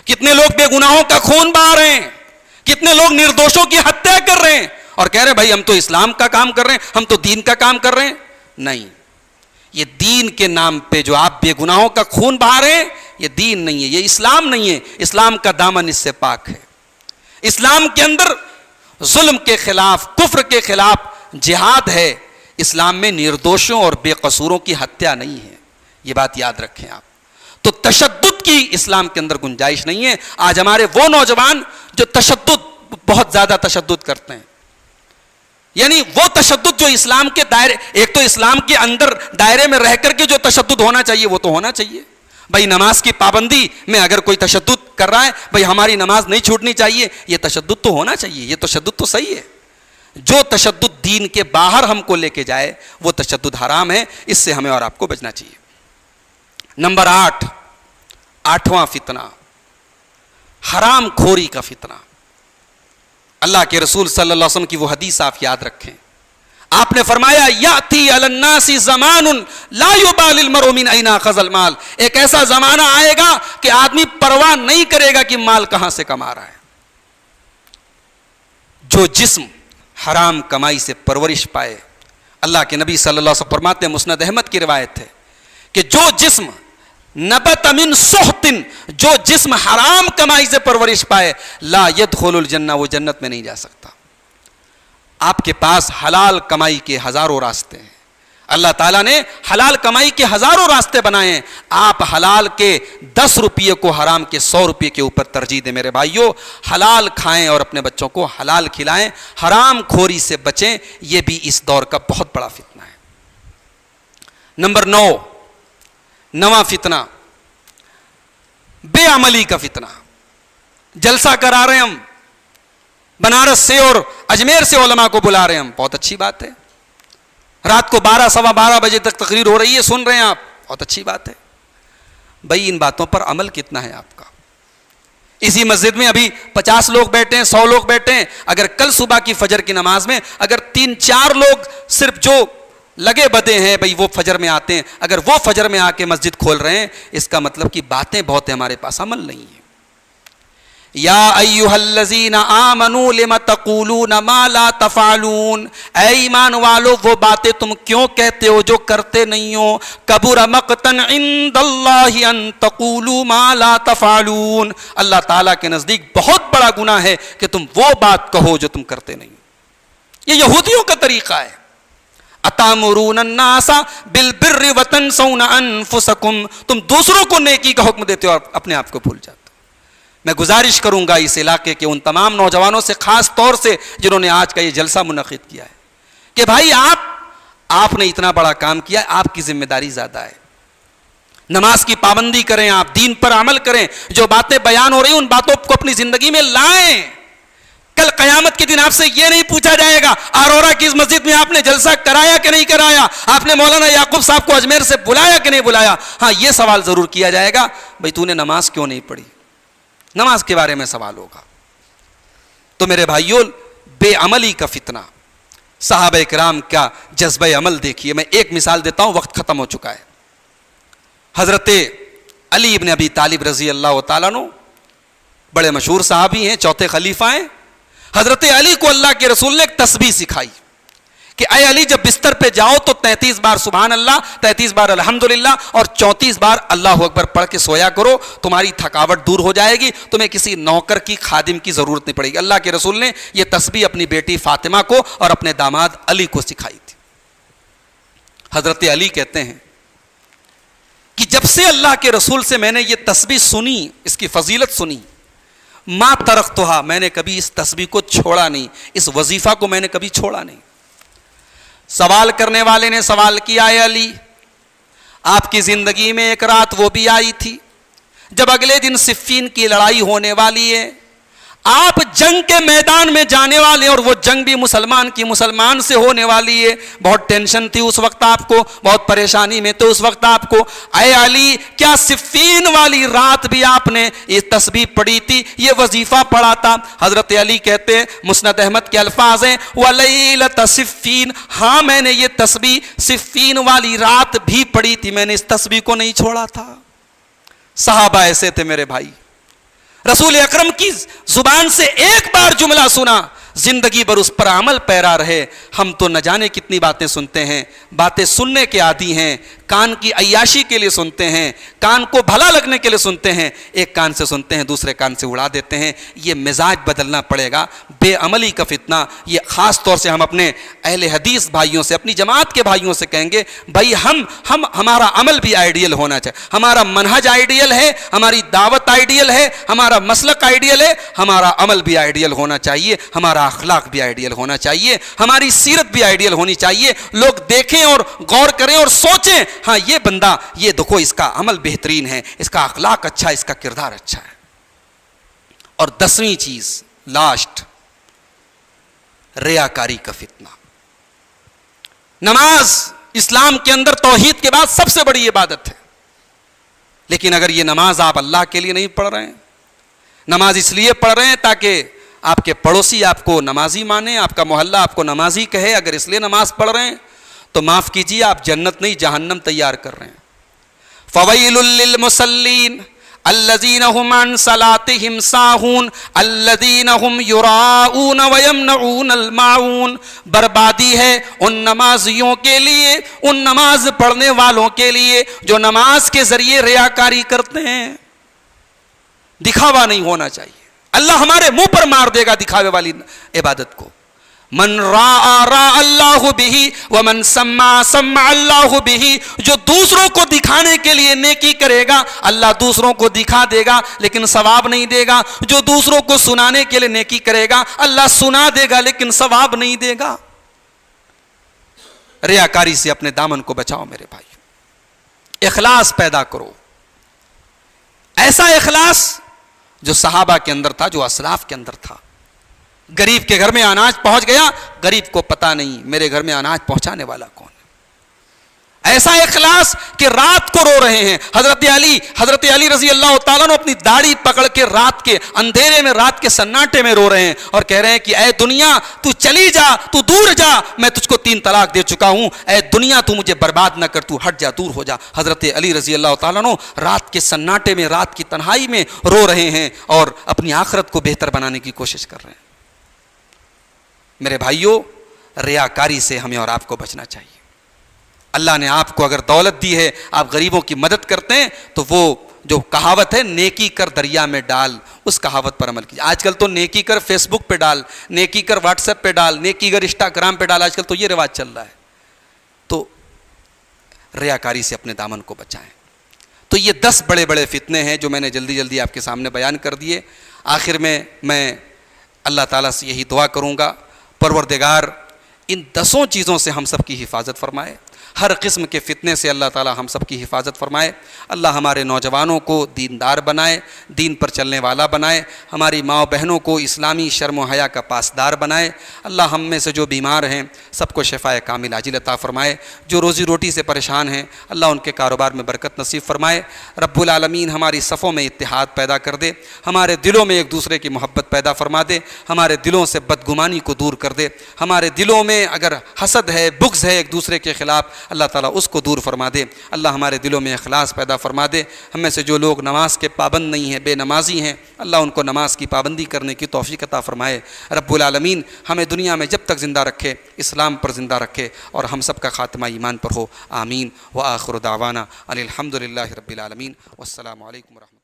کتنے لوگ بے گناہوں کا خون بہا رہے ہیں, کتنے لوگ نردوشوں کی ہتیا کر رہے ہیں اور کہہ رہے ہیں بھائی ہم تو اسلام کا کام کر رہے ہیں, ہم تو دین کا کام کر رہے ہیں. نہیں, یہ دین کے نام پہ جو آپ بے گناہوں کا خون بہا رہے ہیں یہ دین نہیں ہے, یہ اسلام نہیں ہے. اسلام کا دامن اس سے پاک ہے. اسلام کے اندر ظلم کے خلاف, کفر کے خلاف جہاد ہے. اسلام میں نردوشوں اور بے قصوروں کی ہتیا نہیں ہے, یہ بات یاد رکھیں آپ. تو تشدد کی اسلام کے اندر گنجائش نہیں ہے. آج ہمارے وہ نوجوان جو تشدد, بہت زیادہ تشدد کرتے ہیں, یعنی وہ تشدد جو اسلام کے دائرے, ایک تو اسلام کے اندر دائرے میں رہ کر کے جو تشدد ہونا چاہیے وہ تو ہونا چاہیے. بھائی نماز کی پابندی میں اگر کوئی تشدد کر رہا ہے, بھائی ہماری نماز نہیں چھوٹنی چاہیے, یہ تشدد تو ہونا چاہیے, یہ تشدد تو صحیح ہے. جو تشدد دین کے باہر ہم کو لے کے جائے وہ تشدد حرام ہے, اس سے ہمیں اور آپ کو بچنا چاہیے. نمبر 8, 8واں فتنہ, حرام خوری کا فتنہ. اللہ کے رسول صلی اللہ علیہ وسلم کی وہ حدیث آپ یاد رکھیں. آپ نے فرمایا یاتی علی الناس زمان لا یبالی المرء من این اخذ المال، ایک ایسا زمانہ آئے گا کہ آدمی پرواہ نہیں کرے گا کہ مال کہاں سے کما رہا ہے۔ جو جسم حرام کمائی سے پرورش پائے، اللہ کے نبی صلی اللہ علیہ وسلم فرماتے ہیں، مسند احمد کی روایت ہے کہ جو جسم نبت من سحت، جو جسم حرام کمائی سے پرورش پائے، لا يدخل الجنہ، وہ جنت میں نہیں جا سکتا۔ آپ کے پاس حلال کمائی کے ہزاروں راستے ہیں، اللہ تعالیٰ نے حلال کمائی کے ہزاروں راستے بنائے ہیں، آپ حلال کے 10 روپیے کو حرام کے 100 روپیے کے اوپر ترجیح دیں۔ میرے بھائیوں، حلال کھائیں اور اپنے بچوں کو حلال کھلائیں، حرام خوری سے بچیں، یہ بھی اس دور کا بہت بڑا فتنہ ہے۔ نمبر 9، نواں فتنہ بے عملی کا فتنہ۔ جلسہ کرا رہے ہیں ہم، بنارس سے اور اجمیر سے علماء کو بلا رہے ہیں ہم، بہت اچھی بات ہے، رات کو 12 سوا 12 بجے تک تقریر ہو رہی ہے، سن رہے ہیں آپ، بہت اچھی بات ہے۔ بھائی ان باتوں پر عمل کتنا ہے آپ کا؟ اسی مسجد میں ابھی 50 لوگ بیٹھے ہیں، 100 لوگ بیٹھے ہیں، اگر کل صبح کی فجر کی نماز میں اگر 3-4 لوگ صرف جو لگے بدے ہیں بھئی وہ فجر میں آتے ہیں، اگر وہ فجر میں آ کے مسجد کھول رہے ہیں، اس کا مطلب کہ باتیں بہت ہیں، ہمارے پاس عمل نہیں ہے۔ یا ایھا الذین آمنوا لم تقولون ما لا تفعلون، اے ایمان والو وہ باتیں تم کیوں کہتے ہو جو کرتے نہیں ہو، کبر مقتا عند اللہ ان تقولوا ما لا تفعلون، اللہ تعالیٰ کے نزدیک بہت بڑا گناہ ہے کہ تم وہ بات کہو جو تم کرتے نہیں ہو۔ یہ یہودیوں کا طریقہ ہے، اتامرون الناس بالبر وتنسون انفسکم، تم دوسروں کو نیکی کا حکم دیتے ہو اور اپنے آپ کو بھول جاتے ہو۔ میں گزارش کروں گا اس علاقے کے ان تمام نوجوانوں سے، خاص طور سے جنہوں نے آج کا یہ جلسہ منعقد کیا ہے، کہ بھائی آپ نے اتنا بڑا کام کیا ہے، آپ کی ذمہ داری زیادہ ہے۔ نماز کی پابندی کریں، آپ دین پر عمل کریں، جو باتیں بیان ہو رہی ہیں ان باتوں کو اپنی زندگی میں لائیں۔ کل قیامت کے دن آپ سے یہ نہیں پوچھا جائے گا آرورا کی اس مسجد میں آپ نے جلسہ کرایا کہ نہیں کرایا، آپ نے مولانا یعقوب صاحب کو اجمیر سے بلایا کہ نہیں بلایا۔ ہاں یہ سوال ضرور کیا جائے گا، بھئی تو نے نماز کیوں نہیں پڑھی، نماز کے بارے میں سوال ہوگا۔ تو میرے بھائیوں، بے عملی کا فتنہ، صحابہ کرام کا جذبہ عمل دیکھیے۔ میں ایک مثال دیتا ہوں، وقت ختم ہو چکا ہے۔ حضرت علی ابن ابی طالب رضی اللہ تعالیٰ عنہ بڑے مشہور صحابی ہیں، چوتھے خلیفہ ہیں۔ حضرت علی کو اللہ کے رسول نے ایک تسبیح سکھائی کہ اے علی جب بستر پہ جاؤ تو 33 بار سبحان اللہ، 33 بار الحمدللہ اور 34 بار اللہ اکبر پڑھ کے سویا کرو، تمہاری تھکاوٹ دور ہو جائے گی، تمہیں کسی نوکر کی خادم کی ضرورت نہیں پڑے گی۔ اللہ کے رسول نے یہ تسبیح اپنی بیٹی فاطمہ کو اور اپنے داماد علی کو سکھائی تھی۔ حضرت علی کہتے ہیں کہ جب سے اللہ کے رسول سے میں نے یہ تسبیح سنی، اس کی فضیلت سنی، ما ترکتھا، میں نے کبھی اس تسبیح کو چھوڑا نہیں، اس وظیفہ کو میں نے کبھی چھوڑا نہیں۔ سوال کرنے والے نے سوال کیا، اے علی آپ کی زندگی میں ایک رات وہ بھی آئی تھی جب اگلے دن صفین کی لڑائی ہونے والی ہے، آپ جنگ کے میدان میں جانے والے اور وہ جنگ بھی مسلمان کی مسلمان سے ہونے والی ہے، بہت ٹینشن تھی اس وقت آپ کو، بہت پریشانی میں تو اس وقت آپ کو، اے علی کیا صفین والی رات بھی آپ نے یہ تسبیح پڑھی تھی، یہ وظیفہ پڑھا تھا؟ حضرت علی کہتے ہیں، مسند احمد کے الفاظ ہیں وَلَيْلَةَ صِفِّينَ، ہاں میں نے یہ تسبیح صفین والی رات بھی پڑھی تھی، میں نے اس تسبیح کو نہیں چھوڑا تھا۔ صحابہ ایسے تھے میرے بھائی، رسول اکرم کی زبان سے ایک بار جملہ سنا، زندگی بھر اس پر عمل پیرا رہے۔ ہم تو نہ جانے کتنی باتیں سنتے ہیں، باتیں سننے کے عادی ہیں، کان کی عیاشی کے لیے سنتے ہیں، کان کو بھلا لگنے کے لیے سنتے ہیں، ایک کان سے سنتے ہیں دوسرے کان سے اڑا دیتے ہیں۔ یہ مزاج بدلنا پڑے گا۔ بے عملی کا فتنہ، یہ خاص طور سے ہم اپنے اہل حدیث بھائیوں سے، اپنی جماعت کے بھائیوں سے کہیں گے، بھائی ہمارا عمل بھی آئیڈیل ہونا چاہیے، ہمارا منہج آئیڈیل ہے، ہماری دعوت آئیڈیل ہے، ہمارا مسلک آئیڈیل ہے، ہمارا عمل بھی آئیڈیل ہونا چاہیے، ہمارا اخلاق بھی آئیڈیل ہونا چاہیے، ہماری سیرت بھی آئیڈیل ہونی چاہیے۔ لوگ دیکھیں اور غور کریں اور سوچیں، ہاں یہ بندہ، یہ دیکھو اس کا عمل بہترین ہے، اس کا اخلاق اچھا ہے، اس کا کردار اچھا ہے۔ اور 10ویں چیز، لاسٹ، ریاکاری کا فتنہ۔ نماز اسلام کے اندر توحید کے بعد سب سے بڑی عبادت ہے، لیکن اگر یہ نماز آپ اللہ کے لیے نہیں پڑھ رہے ہیں، نماز اس لیے پڑھ رہے ہیں تاکہ آپ کے پڑوسی آپ کو نمازی مانے، آپ کا محلہ آپ کو نمازی کہے، اگر اس لیے نماز پڑھ رہے ہیں تو معاف کیجیے، آپ جنت نہیں جہنم تیار کر رہے ہیں۔ فویل للمصلین الذین هم عن صلاتهم ساہون الذین هم یراؤون ویمنعون الماعون، بربادی ہے ان نمازیوں کے لیے، ان نماز پڑھنے والوں کے لیے جو نماز کے ذریعے ریاکاری کرتے ہیں۔ دکھاوا نہیں ہونا چاہیے، اللہ ہمارے منہ پر مار دے گا دکھاوے والی عبادت کو۔ من راء راء اللہ بہ ومن سمع سمع اللہ بہ، جو دوسروں کو دکھانے کے لیے نیکی کرے گا اللہ دوسروں کو دکھا دے گا لیکن ثواب نہیں دے گا، جو دوسروں کو سنانے کے لیے نیکی کرے گا اللہ سنا دے گا لیکن ثواب نہیں دے گا۔ ریاکاری سے اپنے دامن کو بچاؤ میرے بھائی، اخلاص پیدا کرو، ایسا اخلاص جو صحابہ کے اندر تھا، جو اسلاف کے اندر تھا۔ غریب کے گھر میں اناج پہنچ گیا، غریب کو پتہ نہیں میرے گھر میں اناج پہنچانے والا کون ہے۔ ایسا اخلاص کہ رات کو رو رہے ہیں، حضرت علی رضی اللہ تعالیٰ نے اپنی داڑھی پکڑ کے رات کے اندھیرے میں، رات کے سناٹے میں رو رہے ہیں اور کہہ رہے ہیں کہ اے دنیا تو چلی جا، تو دور جا، میں تجھ کو 3 طلاق دے چکا ہوں، اے دنیا تو مجھے برباد نہ کر، تو ہٹ جا، دور ہو جا۔ حضرت علی رضی اللہ تعالیٰ نے رات کے سناٹے میں، رات کی تنہائی میں رو رہے ہیں اور اپنی آخرت کو بہتر بنانے کی کوشش کر رہے ہیں۔ میرے بھائیوں، ریاکاری سے ہمیں اور آپ کو بچنا چاہیے۔ اللہ نے آپ کو اگر دولت دی ہے، آپ غریبوں کی مدد کرتے ہیں، تو وہ جو کہاوت ہے نیکی کر دریا میں ڈال، اس کہاوت پر عمل کیجیے۔ آج کل تو نیکی کر فیس بک پہ ڈال، نیکی کر واٹس ایپ پہ ڈال، نیکی کر انسٹاگرام پہ ڈال، آج کل تو یہ رواج چل رہا ہے۔ تو ریاکاری سے اپنے دامن کو بچائیں۔ تو یہ 10 بڑے بڑے فتنے ہیں جو میں نے جلدی جلدی آپ کے سامنے بیان کر دیے۔ آخر میں اللہ تعالیٰ سے یہی دعا کروں گا، پروردگار ان 10 چیزوں سے ہم سب کی حفاظت فرمائے، ہر قسم کے فتنے سے اللہ تعالیٰ ہم سب کی حفاظت فرمائے۔ اللہ ہمارے نوجوانوں کو دیندار بنائے، دین پر چلنے والا بنائے، ہماری ماں بہنوں کو اسلامی شرم و حیا کا پاسدار بنائے۔ اللہ ہم میں سے جو بیمار ہیں سب کو شفائے کامل عاجل عطا فرمائے، جو روزی روٹی سے پریشان ہیں اللہ ان کے کاروبار میں برکت نصیب فرمائے۔ رب العالمین ہماری صفوں میں اتحاد پیدا کر دے، ہمارے دلوں میں ایک دوسرے کی محبت پیدا فرما دے، ہمارے دلوں سے بدگمانی کو دور کر دے، ہمارے دلوں میں اگر حسد ہے، بغض ہے ایک دوسرے کے خلاف، اللہ تعالیٰ اس کو دور فرما دے۔ اللہ ہمارے دلوں میں اخلاص پیدا فرما دے۔ ہم میں سے جو لوگ نماز کے پابند نہیں ہیں، بے نمازی ہیں، اللہ ان کو نماز کی پابندی کرنے کی توفیق عطا فرمائے۔ رب العالمین ہمیں دنیا میں جب تک زندہ رکھے اسلام پر زندہ رکھے اور ہم سب کا خاتمہ ایمان پر ہو، آمین۔ وآخر دعوانا ان الحمد للہ رب العالمین، والسلام علیکم ورحمۃ اللہ۔